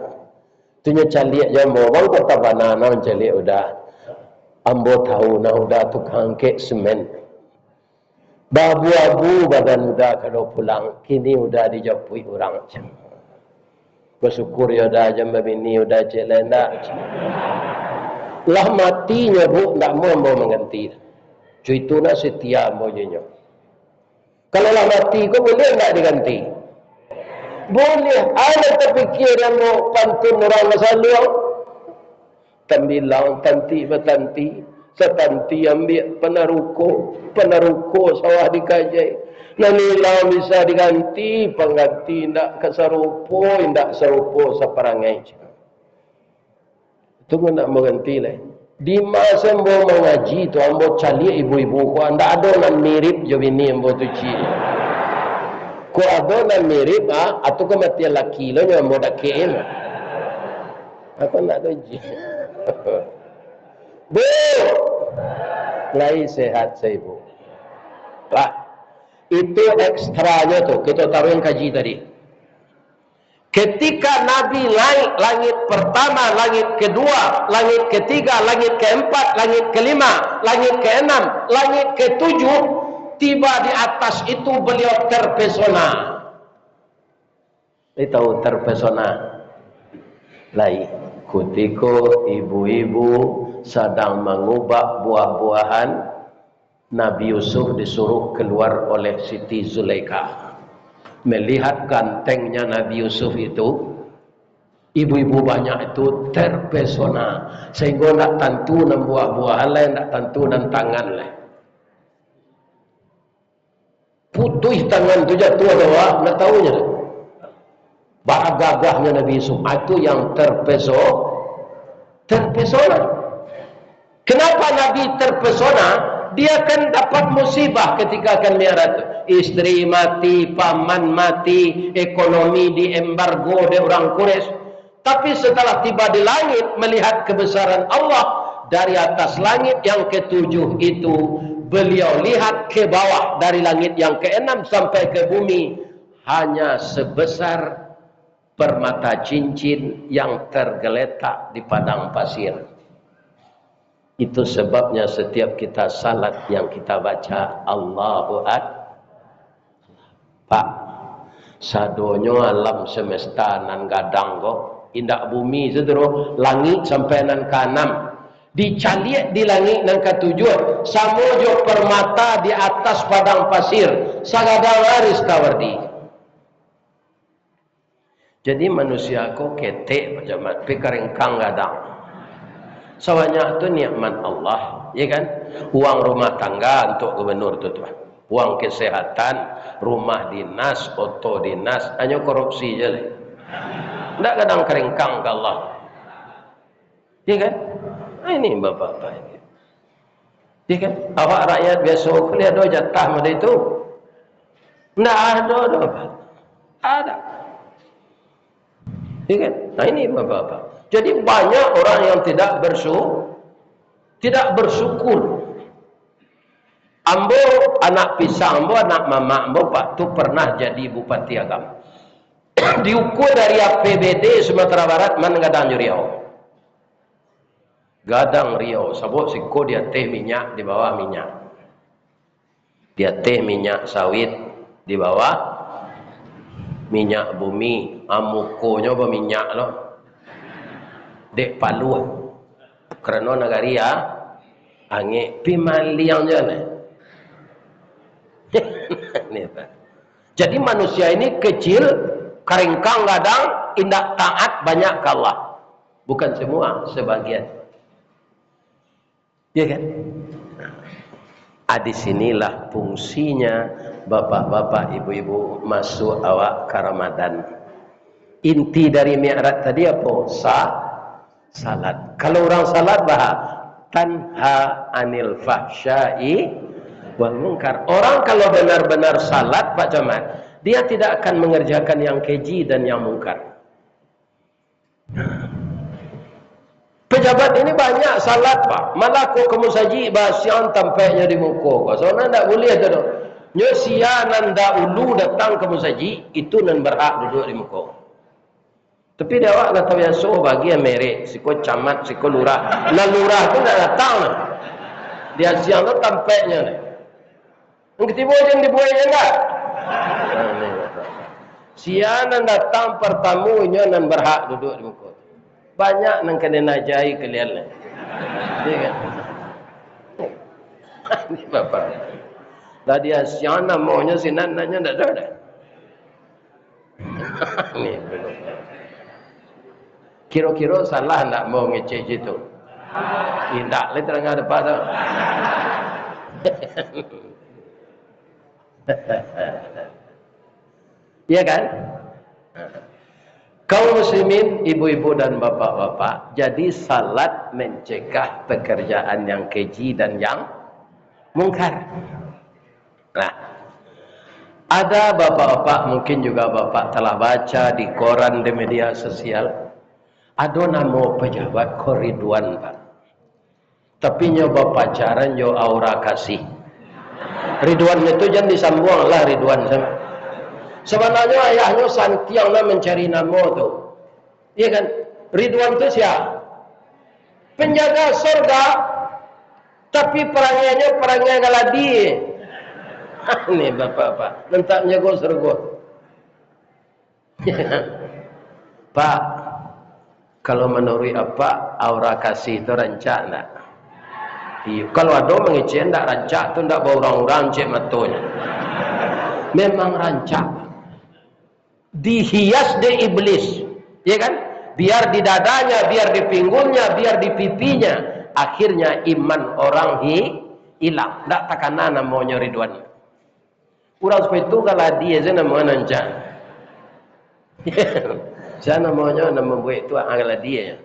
Tu nyaliak jambo, bang kata banana mencaliak udah. Ambo tahu nak udah tukang kek semen. Babu-abu badan udah kalau pulang. Kini udah dijapui orang. Bersyukur ya dah jam bini udah celenda. Lah matinya bu, tak mau mengganti. Cuy itu nak setia maunya. Kalau lah mati, kau boleh tak diganti? Boleh. Ada terfikir yang mau pantun orang masalah. Tambilang, tanti bertanti. Setanti ambil penaruko sawah dikajai. Nanilau bisa diganti, pengganti tidak keserupo, tidak serupo seperangai. Itu pun nak mengganti lah. Di masa ambo mengaji tu ambo cari ibu-ibu ko anda ada nan mirip jo bini ambo tu ci. Ko ada nan mirip atau ko mati laki lo nyo ambo dak kem. Aku nak doji. Bu, lagi sehat saya ibu. Pak, itu ekstranya tuh kita taruh yang kaji tadi. Ketika Nabi naik langit pertama, langit kedua, langit ketiga, langit keempat, langit kelima, langit keenam, langit ketujuh, tiba di atas itu beliau terpesona. Tahu terpesona? Lai, ketika ibu-ibu sedang mengubah buah-buahan, Nabi Yusuf disuruh keluar oleh Siti Zulaikha. Melihat gantengnya Nabi Yusuf itu, ibu-ibu banyak itu terpesona. Sehingga nak tentu nan buah-buahan lain, nak tentu nan tangan lain. Putih tangan tu jatuh doa, nak tahunya. Bara gagahnya Nabi Yusuf itu yang terpesona. Kenapa Nabi terpesona? Dia akan dapat musibah ketika akan miara itu. Istri mati, paman mati, ekonomi diembargo oleh orang Quraisy. Tapi setelah tiba di langit melihat kebesaran Allah dari atas langit yang ketujuh itu, beliau lihat ke bawah dari langit yang keenam sampai ke bumi hanya sebesar permata cincin yang tergeletak di padang pasir. Itu sebabnya setiap kita salat yang kita baca Allahu Akbar. Pak, sadonyo alam semesta nan gadang kok. Indak bumi sedero, langit sampai nan kanam. Dicaliak di langit nan ketujuh. Samojo permata di atas padang pasir. Sagadang aris tawardi. Jadi manusia kok ketek macam pikaringkang gadang. Sawanya itu nikmat Allah, ya kan? Uang rumah tangga untuk gubernur tu tuan. Uang kesehatan, rumah dinas, oto dinas, hanya korupsi je lah. Tak kadang keringkang ke Allah. Ya kan? Ini bapak-bapak ini. Ya kan? Awak rakyat biasa boleh ada jatah pada itu. Tak ada. Ada. Ya kan? Nah ini bapak-bapak. Jadi banyak orang yang tidak bersyukur. Ambo anak pisang, ambo anak mama, ambo pak tu pernah jadi bupati agam. diukur dari APBD Sumatera Barat man gadang Riau. Gadang Riau sabut siko dia teh minyak di bawah minyak. Dia teh minyak sawit di bawah minyak bumi, amukonya berminyak loh. Dek Palu. Kerana negari ya angin pimaliang je ni. Jadi manusia ini kecil, keringkang gadang, indak taat banyak ke Allah. Bukan semua, sebagian. Ya kan? Di sinilah fungsinya bapak-bapak, ibu-ibu masuk awak ke Ramadan. Inti dari mi'raj tadi apa? Salat. Kalau orang salat tanha anil fahsyai wal munkar. Orang kalau benar-benar salat Pak Camat, dia tidak akan mengerjakan yang keji dan yang mungkar. Pejabat ini banyak salat Pak, malah kok kamu saji basian tampaknya di muka. Soalnya tidak boleh tu. Nyo sianan dahulu datang kamu saji, itu nan berhak duduk di muka. Tapi dia awak nak tahu yang so bagi yang merek, siko camat, siko lurah. Nah lurah tu nak datang. Dia siang tu tampaknya ni. Yang ketiba yang dibuatnya enggak. Sianan datang pertamunya nan berhak duduk di muka. Banyak nan kena najai kalian lah. Dia kan? Ini bapak. Dah dia siang namanya sinan nanya tak ada. Ni belum. Kira-kira salah nak mau ngecek situ. Tidak, le terangah depan tu. Ya kan? Kaum muslimin, ibu-ibu dan bapak-bapak, jadi salat mencegah pekerjaan yang keji dan yang mungkar. Nah, ada bapak-bapak, mungkin juga bapak telah baca di koran, di media sosial, ada nama pejabat ko Ridwan Pak. Tapi nyoba pacaran yo aura kasih. Ridwan itu jangan disambung lah Ridwan sama. Sebenarnya ayahnya Santiang lah mencari nama tu. Iya kan? Ridwan itu siapa? Penjaga surga. Tapi perangainya perangai galadi. Ini bapak-bapak. Nentak menjaga surga. Pak. Kalau menurut apa aura kasih itu rancak tak? Kalau ada mengecek tak rancak tu tak berorang-orang cek matunya. Memang rancak. Dihias di iblis, ya kan? Biar di dadanya, biar di pinggulnya, biar di pipinya. Akhirnya iman orang hilang. Tak takana namanya Ridwan. Kurang seperti itu kalau dia je namanya rancak. Saya namanya nama buat itu adalah dia.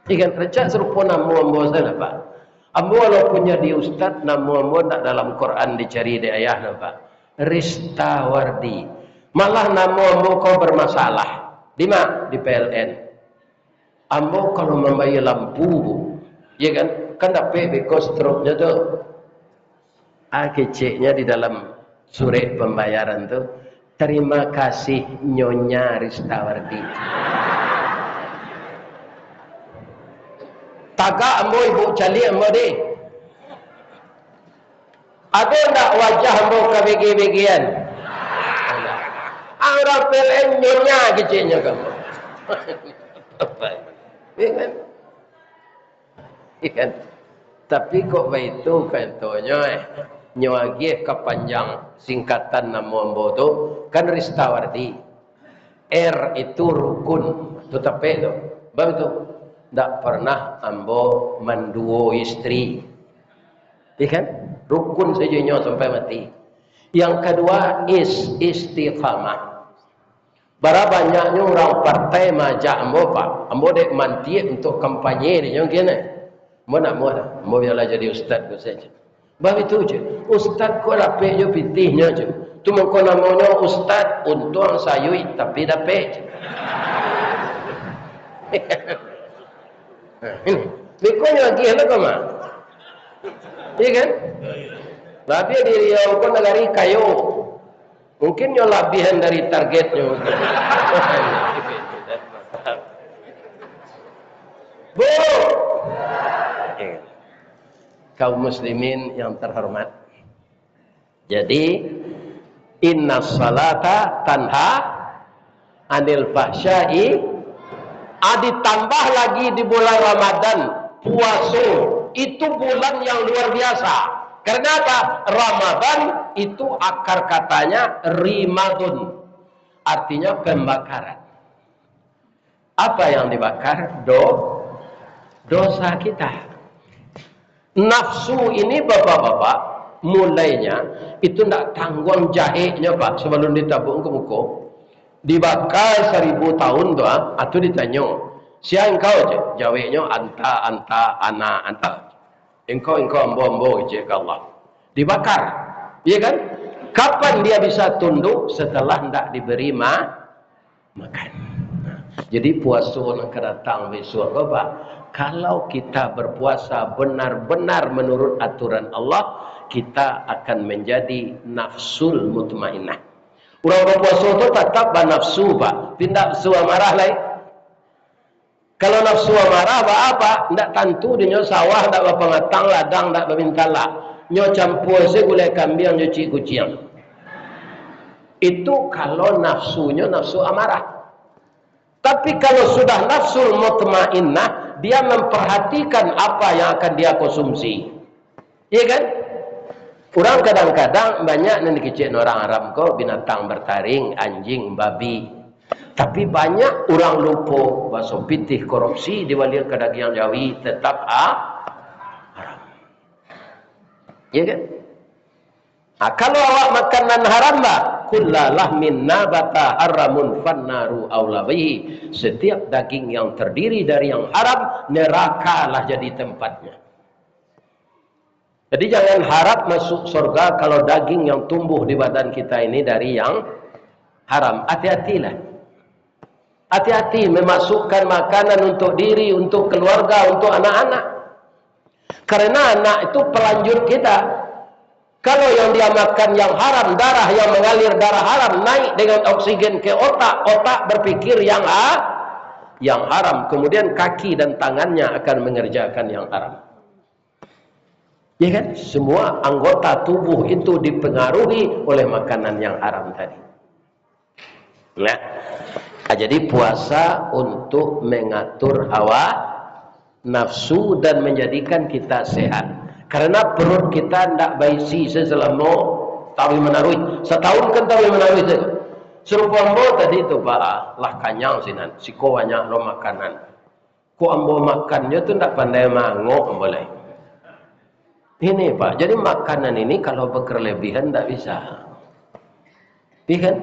Ikan rancak serupa nama ambo sana Pak. Ambo kalau punya di ustaz nama ambo nak dalam Quran dicari di ayah Pak. Ristawardi. Malah nama ambo kau bermasalah. Di mana? Di PLN. Ambo kalau membayar lampu, ya kan? Kan dapat because stroke-nya tu. Keceknya di dalam surat pembayaran tu. Terima kasih Nyonya Ristawardi. Tagak ambo ibu cali ambo deh. Ada tak wajah ambo kebegi-begian? Orang PLN Nyonya kecilnya kamu. Ikan. Ikan. Tapi kok begitu katanya Nyawagi kepanjang singkatan nama ambo tu kan Ristawardi. R itu rukun, tetapi tu, betul. Tak pernah ambo menduo istri, ikan rukun sejanya sampai mati. Yang kedua istiqamah. Bara banyaknya orang partai majak ambo Pak, ambo dek manti untuk kampanye ni, yang kena. Ambo nak ambo biarlah jadi ustaz tu saja. Bah itu je. Ustaz kau dapat je pitihnya je. Tu mengko namanya ustaz untung sayui tapi dapat je. Ini. Bikonya lagi lah kau mah. Iya kan? Tapi di Riau kau negari kayu. Mungkin nyo labihan dari targetnya. Bu, kaum muslimin yang terhormat. Jadi inna salata tanha anil fahsyai. Ditambah lagi di bulan Ramadan puasa, itu bulan yang luar biasa. Karena apa? Ramadan itu akar katanya rimadun, artinya pembakaran. Apa yang dibakar? Dosa kita. Nafsu ini bapak-bapak, mulainya itu tidak tanggung jahenya pak, sebelum ditabung ke muka. Dibakar 1000 tahun doa, atau ditanya, siapa engkau je? Jawabnya anta, ana, anta. Engkau ambo je ke Allah. Dibakar, iya kan? Kapan dia bisa tunduk? Setelah hendak diberi makan. Jadi puasa nak datang besok bapak. Kalau kita berpuasa benar-benar menurut aturan Allah, kita akan menjadi nafsul mutmainnah. Orang berpuasa itu tetap nafsu pak, tidak nafsu amarah lain. Kalau nafsu amarah apa? Tidak tentu dia sawah, tidak berpengatang ladang, tidak bermintala. Nyo campur se gulai kambing, nyuci kucing. Itu kalau nafsunya nafsu amarah. Tapi kalau sudah nafsul mutmainnah, dia memperhatikan apa yang akan dia konsumsi. Iya kan? Orang kadang-kadang banyak yang dikecil orang Arab kok binatang bertaring, anjing, babi. Tapi banyak orang lupa bahasa pitih korupsi diwalir ke daging jawi tetap haram. Ya kan? Nah, kalau awak makanan haram bah, kullalah min nabata haramun fannaru aulabihi. Setiap daging yang terdiri dari yang haram, neraka lah jadi tempatnya. Jadi jangan harap masuk surga kalau daging yang tumbuh di badan kita ini dari yang haram. Hati-hatilah. Hati-hati memasukkan makanan untuk diri, untuk keluarga, untuk anak-anak. Karena anak itu pelanjut kita. Kalau yang dia makan yang haram, darah yang mengalir darah haram naik dengan oksigen ke otak, otak berpikir yang haram. Kemudian kaki dan tangannya akan mengerjakan yang haram. Ya kan? Semua anggota tubuh itu dipengaruhi oleh makanan yang haram tadi. Nah, jadi puasa untuk mengatur hawa nafsu dan menjadikan kita sehat. Karena perut kita tidak baisi selama tawi menarui. Setahun kan tawi menarui saja. Serupa ambo tadi itu pak, lah kanyang sinan. Siko banyak lo makanan. Ko ambo makannya tu tidak pandai mangok boleh. Ini pak, jadi makanan ini kalau berkelebihan tidak bisa. Iya kan?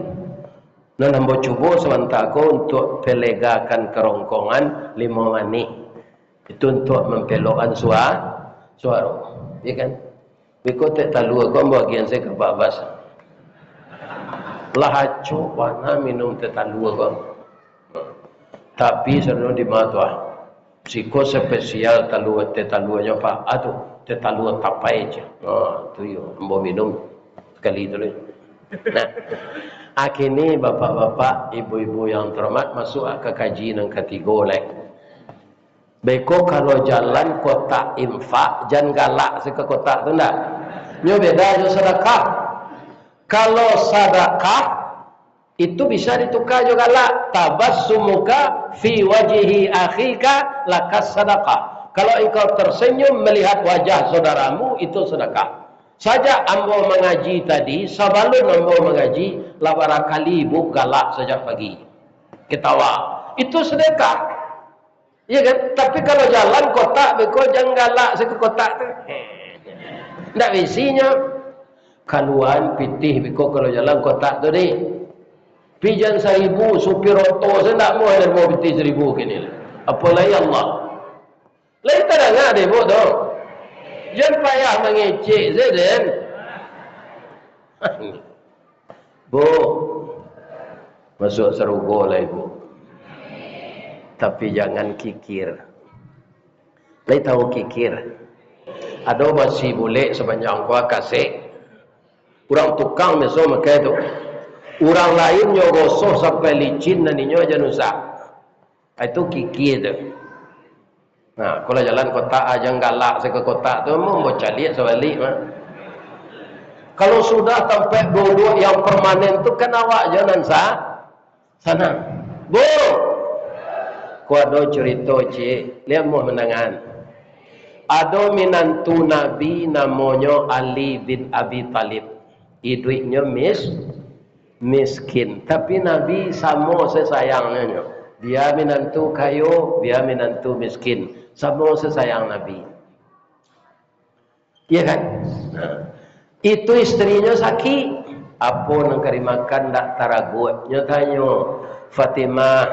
Nah, nambo cubo sementara untuk pelegakan kerongkongan limau ni. Itu untuk mempelokkan suara. Iya kan? Biko tak talu aku bagian saya ke babas. Lah hacu wana minum tetalu aku. Tapi sebenarnya di mata siko spesial tetalunya pak. Aduh. Tetalu tapai aja. Tu yo, mau minum sekali itu. Nah, akhirnya bapak-bapak, ibu-ibu yang terhormat masuk ke kaji yang ketiga lek. Beko kalau jalan kota infak, jangan galak ke kota tu ndak. Nyo beda jo sedekah. Kalau sedekah itu bisa ditukar juga galak. Tabassumuka fi wajhi akhika lakas sedekah. Kalau engkau tersenyum melihat wajah saudaramu, itu sedekah. Saja ambo mengaji tadi, sebelum ambo mengaji, labara kali ibu galak sejak pagi. Ketawa. Itu sedekah. Iya kan? Tapi kalau jalan kotak, beko jangan galak ke kotak tu. Tidak isinya. Kaluan pitih beko kalau jalan kotak tu ni. Pijan 1000, supir oto, saya tak mau ada mau pitih 1000 kini. Apalagi Allah. Lain tak dengar deh bu tu. Jangan payah mengecek Zaiden. Bu, masuk serugo lah ibu. Tapi jangan kikir. Lain tahu kikir. Ada masih boleh sepanjang kuah kasih. Kurang tukang besok makai tu. Orang lain nyo gosok sampai licin dan inyo aja nusak. Itu kiki itu. Nah, kalau jalan kota aja galak ke kota tu mau cari sebalik mah. Kalau sudah sampai dua yang permanen tu kan awak jangan sana. Bu, kuado cerita cik, lihat mau menangan. Ada minantu Nabi namanya Ali bin Abi Talib. Iduitnya miskin, tapi Nabi sama sesayangnya. Dia minantu kayu, dia minantu miskin, sama sesayang Nabi. Iya kan? Nah, itu istrinya sakit. Apa nang kari makan dak taragut? Nyatanya Fatimah,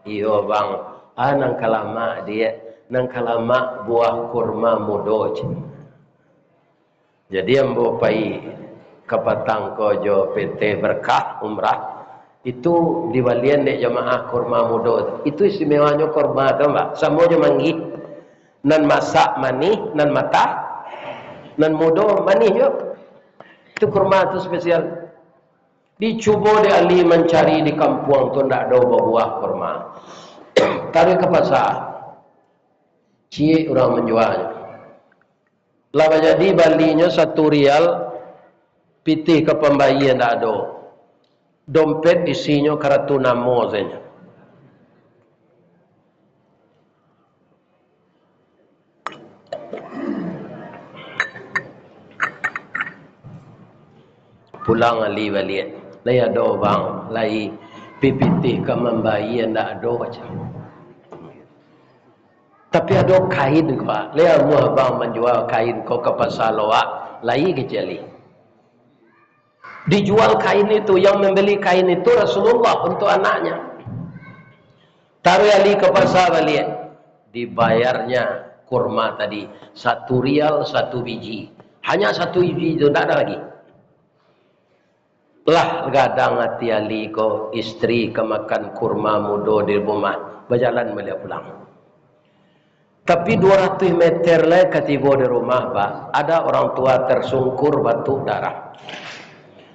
iyo bang, nang kalama dia, nang kalama buah kurma mudo. Jadi ambo pai kapatang kojo PT Berkah Umrah itu diwalian dek jamaah kurma mudo. Itu istimewanya kurma tu mbak. Samoja manggih nan masak manih, nan matah, nan mudo manih yuk. Itu kurma tu spesial. Dicuba di Ali mencari di kampung tu ndak ada buah kurma. Tarik ke pasar. Cik orang menjualnya. Lama jadi balinya 1 rial. Pitih ke pembagian ndak ada. Dompet isinya kartu namo saja. Pulang Ali balik. Lai ada bang, lai pipitih ke pembagian ndak ada macam. Tapi ada kain kau. Lai mu abang menjual kain kau ke pasar lawak, lai kecili. Dijual kain itu, yang membeli kain itu Rasulullah untuk anaknya. Taruh Ali ke pasar balik, dibayarnya kurma tadi 1 rial 1 biji, hanya 1 biji itu, tidak ada lagi. Lah gadang hati Ali ko istri kemakan kurma mudo di rumah, berjalan beliau pulang. Tapi 200 meter lah ketiba di rumah, bah, ada orang tua tersungkur batuk darah.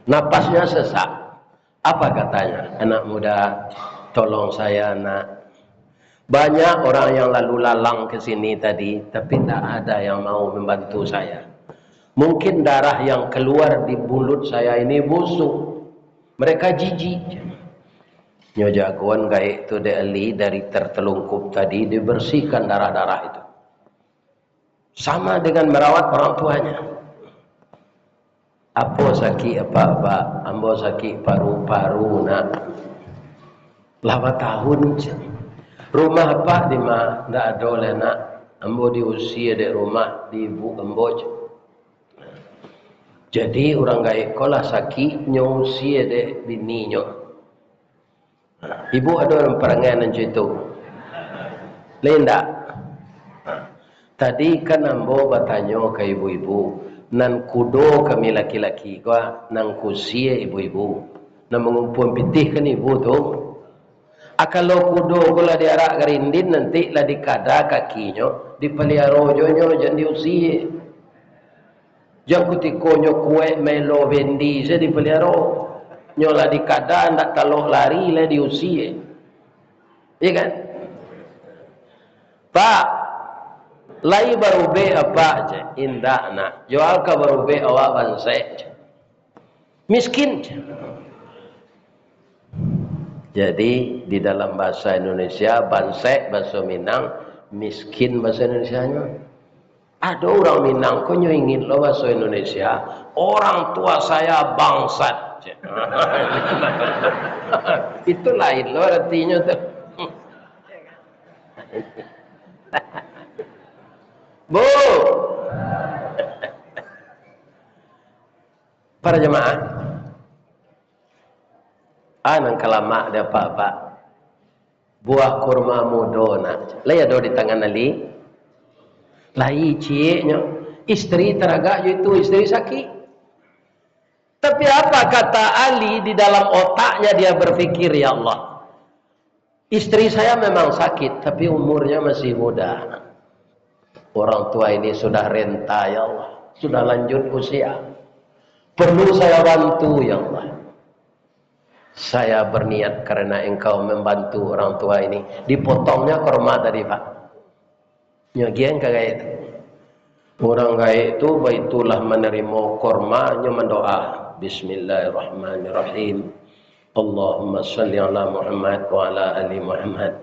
Napasnya sesak. Apa katanya? Anak muda, tolong saya nak. Banyak orang yang lalu lalang ke sini tadi, tapi tidak ada yang mau membantu saya. Mungkin darah yang keluar di mulut saya ini busuk. Mereka jijik. Nyo jagoan gaik itu Ali dari tertelungkup tadi dibersihkan darah-darah itu. Sama dengan merawat orang tuanya. Apa sakit apa-apa, ambo sakit paru-paru nak. 8 tahun je. Rumah apa di mah ndak ada oleh nak. Ambo diusia di rumah di ibu ambo je. Jadi orang gaik kolah sakit nyusia de bininya. Ibu ada orang perangai macam itu. Lain tak? Tadi kan ambo bertanya ke ibu-ibu. Nan kudo kami laki-laki kau nan kusia ibu-ibu nan mengumpul pitih kan ibu tu. Kalau kudo kau lah diarak gerindin nanti lah dikada kakinya dipelihara jonyo jangan diusia. Jangan kutikonyo kue melo bendi saya dipelihara. Nyolah dikada ndak talok lari lah diusia. Iya kan? Pak, lai baru be apa aja indah nak jual ke baru be awak bansai miskin. Jadi di dalam bahasa Indonesia bansai bahasa Minang, miskin bahasa Indonesianya. Ada orang Minang kok ingin lo bahasa Indonesia, orang tua saya bangsat. Itu lain lo artinya tuh. Bu, para jemaah, nang kalama ada apa-apa. Buah kurma mudo nak, laya do di tangan Ali. Lai cieknya, istri teraga itu istri sakit. Tapi apa kata Ali di dalam otaknya dia berpikir, ya Allah, istri saya memang sakit, tapi umurnya masih muda. Orang tua ini sudah renta, ya Allah. Sudah lanjut usia. Perlu saya bantu, ya Allah. Saya berniat karena engkau membantu orang tua ini. Dipotongnya korma tadi Pak. Nyagian kagak itu. Orang kaya itu baitulah menerima korma nya mendoa. Bismillahirrahmanirrahim. Allahumma salli ala Muhammad wa ala ali Muhammad.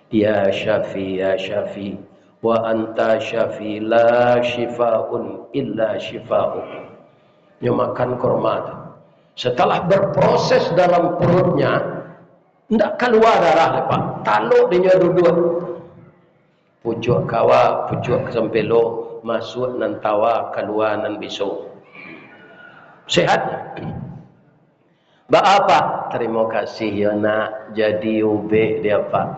Ya Syafi ya Syafi wa anta syafi la shifaun illa shifa'uk. Nya makan korma itu. Setelah berproses dalam perutnya, tidak keluar darah, Pak. Taluk dia duduk. Pucuk kawa, pucuk sempelo, masuk nan tawa, keluar nan bisu. Sehat. Apa? Terima kasih ya nak, jadi ube dia Pak.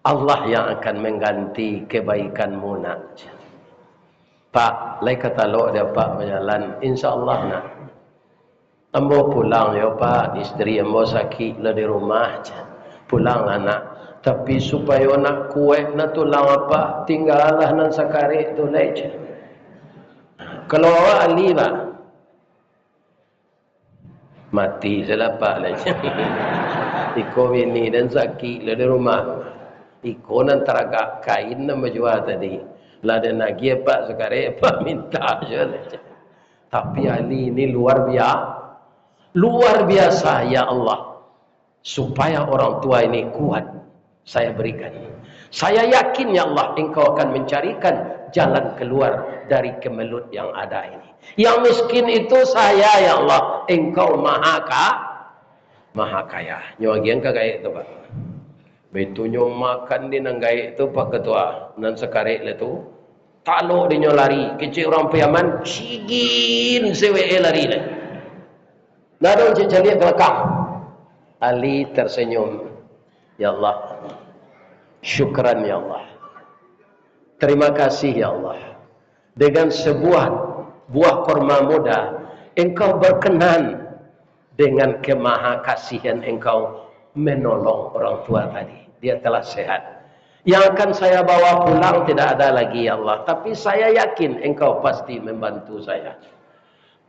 Allah yang akan mengganti kebaikanmu nak. Pak, lai kata lo dia Pak berjalan, insya-Allah nak. Ambo pulang ya Pak, istri ambo sakit lah di rumah. Pulang anak. Tapi supaya nak kuat nak tulang apa, tinggallah nan sakari tu lej. Kalau awak ali Pak, mati selapak lej. Iko bini dan sakit lah di rumah. Iko nan teragak kain nama jual tadi. Lah dan lagi Pak sakari Pak minta je lej. Tapi ali ini luar biasa. Luar biasa ya Allah. Supaya orang tua ini kuat, saya berikan. Saya yakin ya Allah, engkau akan mencarikan jalan keluar dari kemelut yang ada ini. Yang miskin itu saya ya Allah, engkau maha kaya. Nyawagian kagaya itu Pak. Betunya makan di nanggai itu Pak Ketua. Nan sekarek itu talo di nyolari. Kecil orang piaman, cigin sewe lari lah. Lalu cicaliat kelakang. Ali tersenyum. Ya Allah. Syukran ya Allah. Terima kasih ya Allah. Dengan sebuah buah korma muda, engkau berkenan dengan kemahakasihan engkau menolong orang tua tadi. Dia telah sehat. Yang akan saya bawa pulang tidak ada lagi ya Allah. Tapi saya yakin engkau pasti membantu saya.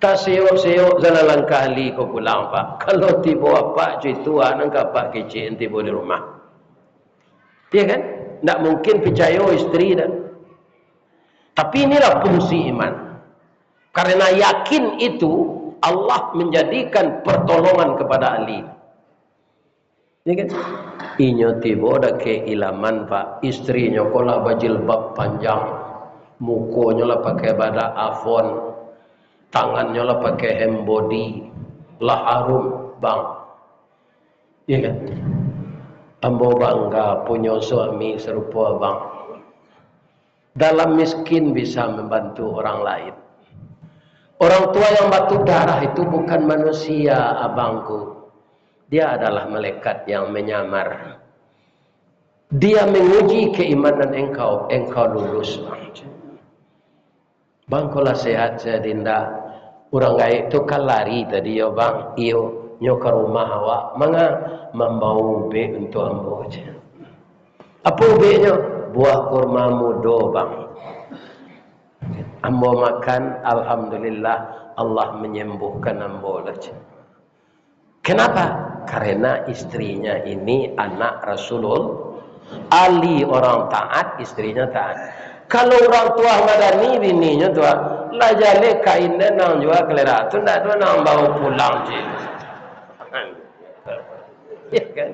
Tak seyok-seyok jalan langkah li kau pulang Pak. Kalau tiba apa cuy tua nangka Pak kecil tiba di rumah. Iya kan? Tak mungkin percaya istri dah. Tapi inilah fungsi iman. Karena yakin itu Allah menjadikan pertolongan kepada Ali. Iya kan? Inyo tiba dah ke ilaman Pak. Istrinya kolah bajilbab panjang. Mukonya lah pakai badak afon. Tangannya lah pakai hem body, lah harum bang, iya kan? Ambo bangga punya suami serupa bang. Dalam miskin bisa membantu orang lain. Orang tua yang batu darah itu bukan manusia abangku. Dia adalah malaikat yang menyamar. Dia menguji keimanan engkau, engkau lulus bang. Bang kalau sehat saya dinda. Orang gaya itu kan lari tadi ya bang. Iyo nyo ke rumah awak. Mana membawa ube untuk ambo je. Apa ube-nya? Buah kurma mudo bang. Ambo makan. Alhamdulillah. Allah menyembuhkan ambo lah. Kenapa? Karena istrinya ini anak Rasulullah. Ali orang taat, istrinya taat. Kalau orang tua ngadani bininya tua, lah jale kainnya nang jual kelera tu ndak tu nang bawa pulang je. Ya kan?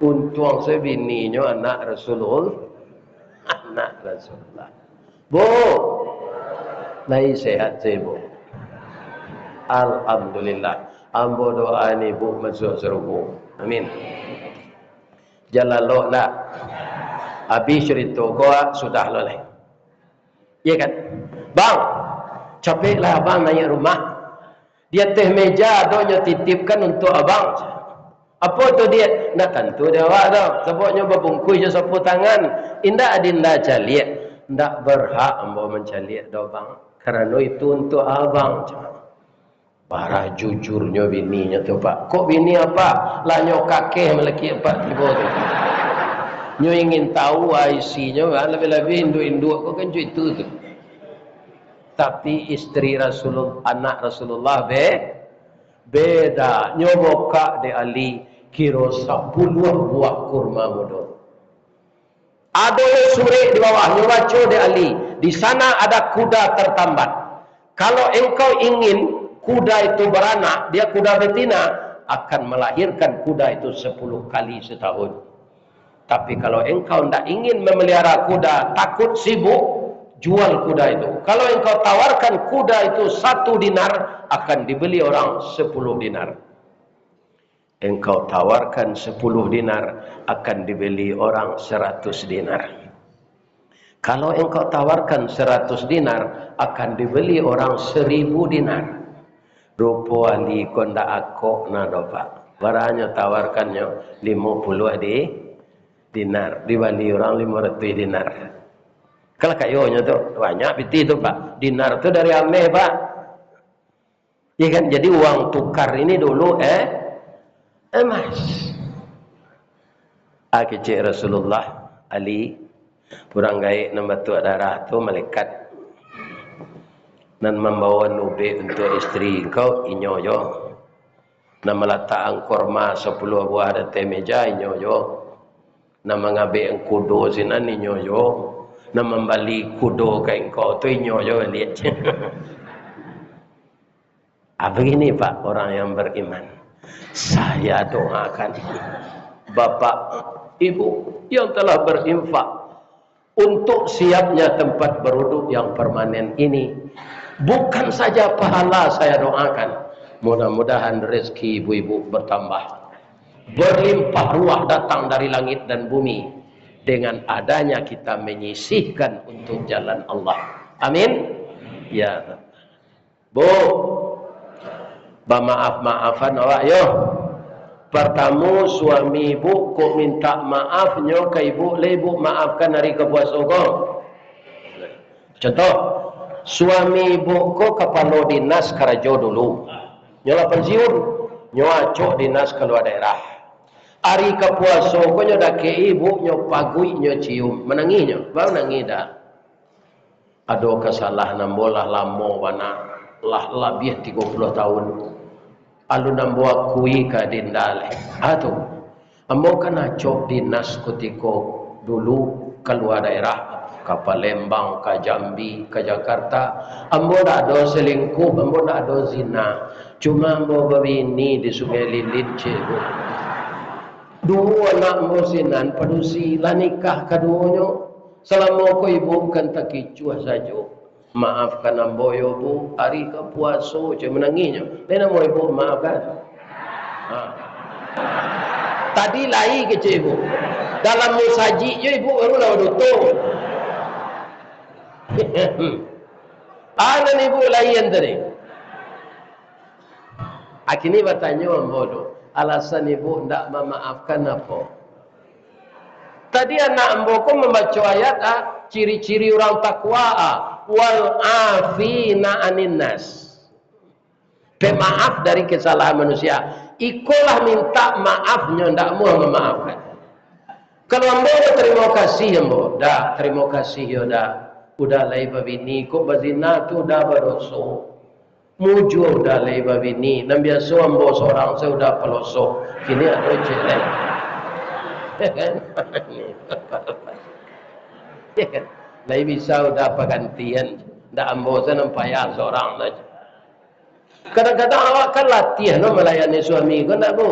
Untung sebininya anak Rasulullah, anak Rasulullah. Bu, lagi sehat saya bu. Alhamdulillah. Ambo doa ni bu masuk surga. Amin. Jalalok lah. Habis cerita gua sudah loleh. Ya kan? Bang, capeklah abang naik rumah. Dia teh meja donya titipkan untuk abang. Apa tu dia? Nak tentu dia awak tau. Sebabnya berbungkus je sapu tangan. Indah adinda caliak. Ndak berhak ambo mencaliak dah bang. Kerana itu untuk abang. Parah jujurnya bininya tu pak. Kok bini apa? Lanyo kakek melaki apa tiba tu. Nyo ingin tahu isinya kan lebih-lebih induk-induk kok kan itu tu. Tapi istri Rasulullah, anak Rasulullah Beda nyoboka de ali kiro 10 buah kurma mudo. Ada suri di bawah nyobaco de ali. Di sana ada kuda tertambat. Kalau engkau ingin kuda itu beranak, dia kuda betina, akan melahirkan kuda itu 10 kali setahun. Tapi kalau engkau tidak ingin memelihara kuda, takut sibuk, jual kuda itu. Kalau engkau tawarkan kuda itu 1 dinar, akan dibeli orang 10 dinar. Engkau tawarkan 10 dinar, akan dibeli orang 100 dinar. Kalau engkau tawarkan 100 dinar, akan dibeli orang 1000 dinar. Rupo ali konda akok na dopa. Baranya tawarkannya 50 dinar. Dibeli orang 500 dinar. Kalau kayaknya tu banyak piti tu Pak. Dinar tu dari ame Pak. Ya kan, jadi uang tukar ini dulu emas. Kecik Rasulullah Ali purang gaik nambatu darah tu malaikat dan membawa nube untuk istri kau inyoyo. Dan meletakkan korma 10 buah ada meja inyoyo. Dan mengambil kudo sinan inyoyo. Dan membali kudo ke engkau tu inyoyo lihat. Begini Pak orang yang beriman. Saya doakan Bapak Ibu yang telah berinfak untuk siapnya tempat berwudu yang permanen ini. Bukan saja pahala saya doakan. Mudah-mudahan rezeki ibu-ibu bertambah. Berlimpah ruah datang dari langit dan bumi. Dengan adanya kita menyisihkan untuk jalan Allah. Amin. Ya. Bu. Maaf-maafan awak yo. Pertama suami ibu kok minta maaf nyo ke ibu, ibu maafkan hari kepuasa kau. Contoh, suami ibu kok kepala dinas Karajo dulu. Nyo lah pensiun, nyo acok dinas keluar daerah. Hari kepuasa kau nyo dak ke ibu nyo pagui nyo cium, menangi nyo, baru nangi dah. Ado kesalahan nambolah lamo wana lah lebih 30 tahun. Alu nambuat kui ka dindale. Atau ambo kena cok dinas kutiko dulu keluar daerah ke Palembang, ke Jambi, ke Jakarta. Ambo dak ada selingkuh, ambo dak ada zina. Cuma ambo babini di Sungai Lilin cikgu. Dua anak ambo sinan padusi lah nikah keduanya. Selama ko ibu bukan takicuah saja. Maafkan ambo yo bu, hari kepuasa je menanginya. Lain ambo ibu maafkan. Tadi lai kecil ibu. Dalam musaji je ibu baru lah dutung. Anan ibu lain tadi. Akini bertanya ambo do, alasan ibu ndak memaafkan apa? Tadi anak ambo ko membaca ayat ciri-ciri orang takwa wal afina anin nas. Pemaaf dari kesalahan manusia. Ikolah minta maafnya ndak mau memaafkan. Kalau ambo terima kasih ambo, dah terima kasih yo dah. Udah lai babini ko bazina tu dah beroso. Mujo udah lai babini. Dan biasa ambo seorang saya udah pelosok. Kini ada jelek. Ya kan? Lai bisa udah pergantian. Ndak ambo saya nampaya seorang saja. Kadang-kadang awak kan latihan melayani suami kau nak bu.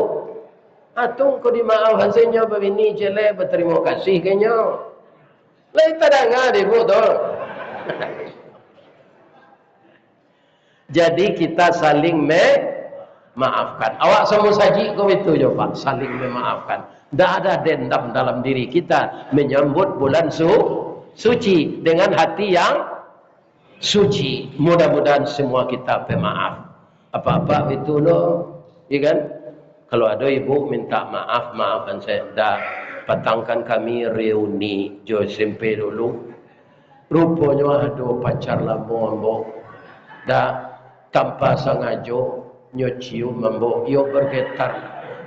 Atung kau dimaafkan saya begini jelek berterima kasih kenya. Lai tadangan ibu tu. Jadi kita saling memaafkan. Awak semua saji kau itu je Pak, saling memaafkan. Tidak ada dendam dalam diri kita menyambut bulan suci dengan hati yang suci. Mudah-mudahan semua kita pemaaf. Apa-apa itu loh, ya kan? Kalau ada ibu minta maaf, maafkan saya. Dah petangkan kami reuni jo SMP dulu. Rupanya ada pacar lama ambo. Dah tanpa sengaja nyocium ambo, yo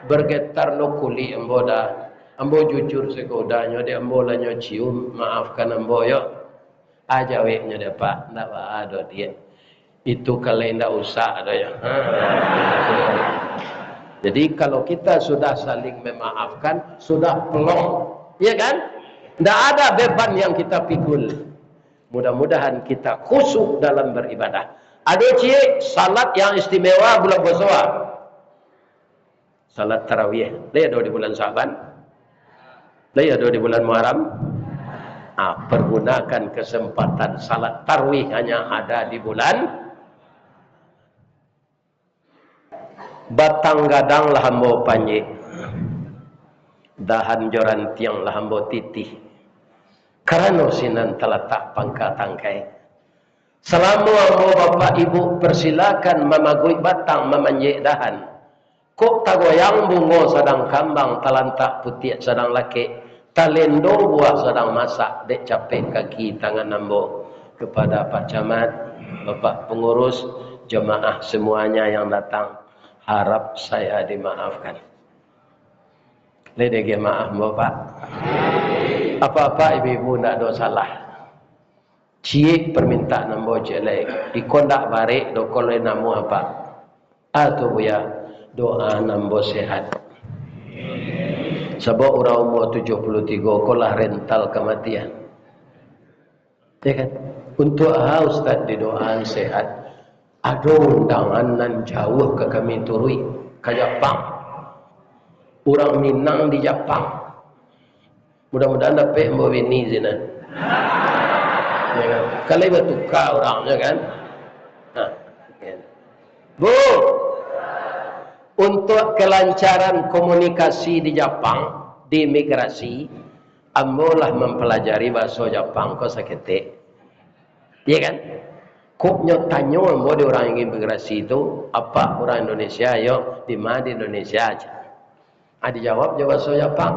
bergetar no kuli ambo dah. Ambo jujur sekodanya dia ambo lah nyocium, maafkan ambo yo. Aja weknya dia Pak, ndak ada dia. Itu kalau tidak usah ada ya. Jadi kalau kita sudah saling memaafkan, sudah pelong, ya kan? Tidak ada beban yang kita pikul. Mudah-mudahan kita khusyuk dalam beribadah. Ada salat yang istimewa bulan puasa. Salat tarawih. Dia ada di bulan Syaban. Dia ada di bulan Muharram. Pergunakan kesempatan salat tarawih hanya ada di bulan batang gadang lah hambo panji, dahan joran tiang lah hambo titih, karena sinan teletak pangkat tangkai. Selama hambo bapak ibu persilakan memagui batang memanjik dahan. Kok tagoyang bungo sedang kambang talantak putih sedang laki, talendo buah sedang masak dek capek kaki tangan hambo. Kepada Pak Camat, Bapak Pengurus, jemaah semuanya yang datang, harap saya dimaafkan. Ledege maaf Bapak. Apa-apa ibu-ibu tidak ada salah. Cik permintaan nambo jelek. Dikondak barik dokole namu apa? Atau ya doa nambo sehat. Sebab orang umur 73 kolah rental kematian. Ya kan? Untuk Ustaz di doa sehat. Ada undangan nan jauh ke kami turui ke Jepang. Orang Minang di Jepang. Mudah-mudahan dapat mbak bini zina. Ya kan? Kalau ibu tukar orangnya kan. Bu, untuk kelancaran komunikasi di Jepang, di imigrasi, ambolah mempelajari bahasa Jepang kau sakit. Ya kan? Kopnya tanya ambo di orang yang imigrasi itu, apa orang Indonesia? Yo, di mana di Indonesia aja. Dijawab bahasa Jepang.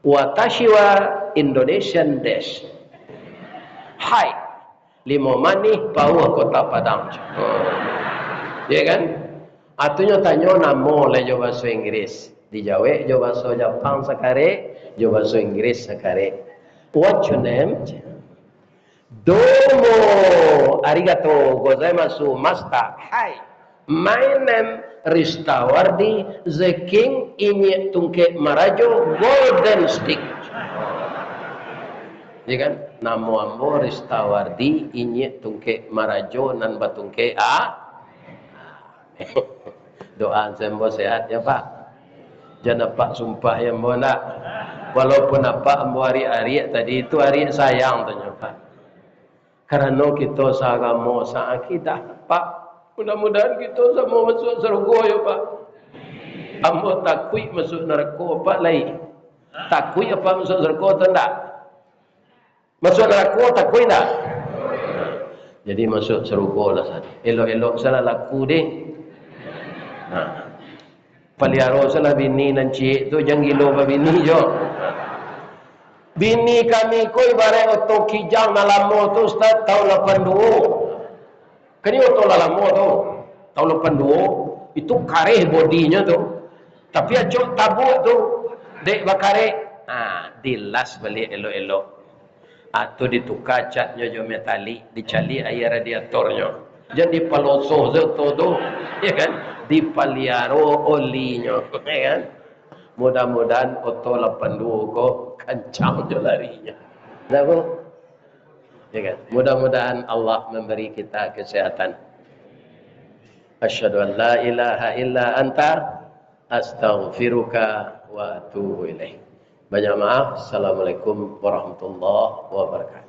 Watashi wa Indonesian desu. Hai, limo mani pau kota Padang. Ya kan? Artinya tanya namo le bahasa Inggris. Dijawab bahasa Jepang sekare, bahasa Inggris sekare. What's your name? Domo arigato gozaimasu master. Hai, my name Ristawardi the King Inye Tungke Marajo Golden Stick. Ya kan? Namo ambo Ristawardi Inye Tungke Marajo nan batungke doa sembo sehat ya Pak. Jangan Pak sumpah ya mbak nak. Walaupun apa ambo hari-hari tadi itu hari sayang tanya Pak. Karena kita seagama seakidah Pak. Mudah-mudahan kita sama masuk surga ya Pak. Ambo takui masuk neraka Pak lain. Takui apa masuk surga atau tidak? Masuk neraka takui tidak? Jadi masuk surga lah sana. Elok-elok salah laku deh. Paliaro salah bini dan cik tu jangan gilo pa bini jo. Bini kami ko ibarat oto kijang na lamo tu Ustaz tahun 82. Kani oto lamo tu tahun 82 itu kareh bodinya tu. Tapi acok tabuk tu dek bakare. Dilas balik elok-elok. Atau ditukar catnya jo metalik, dicali air radiatornya. Jadi paloso tu, ya kan? Dipaliaro olinya, ya kan? Mudah-mudahan oto 82 kok kencang je larinya. Nah, Bu? Ya kan? Mudah-mudahan Allah memberi kita kesehatan. Asyhadu an la ilaha illa anta astaghfiruka wa atubu ilaik. Banyak maaf. Assalamualaikum warahmatullahi wabarakatuh.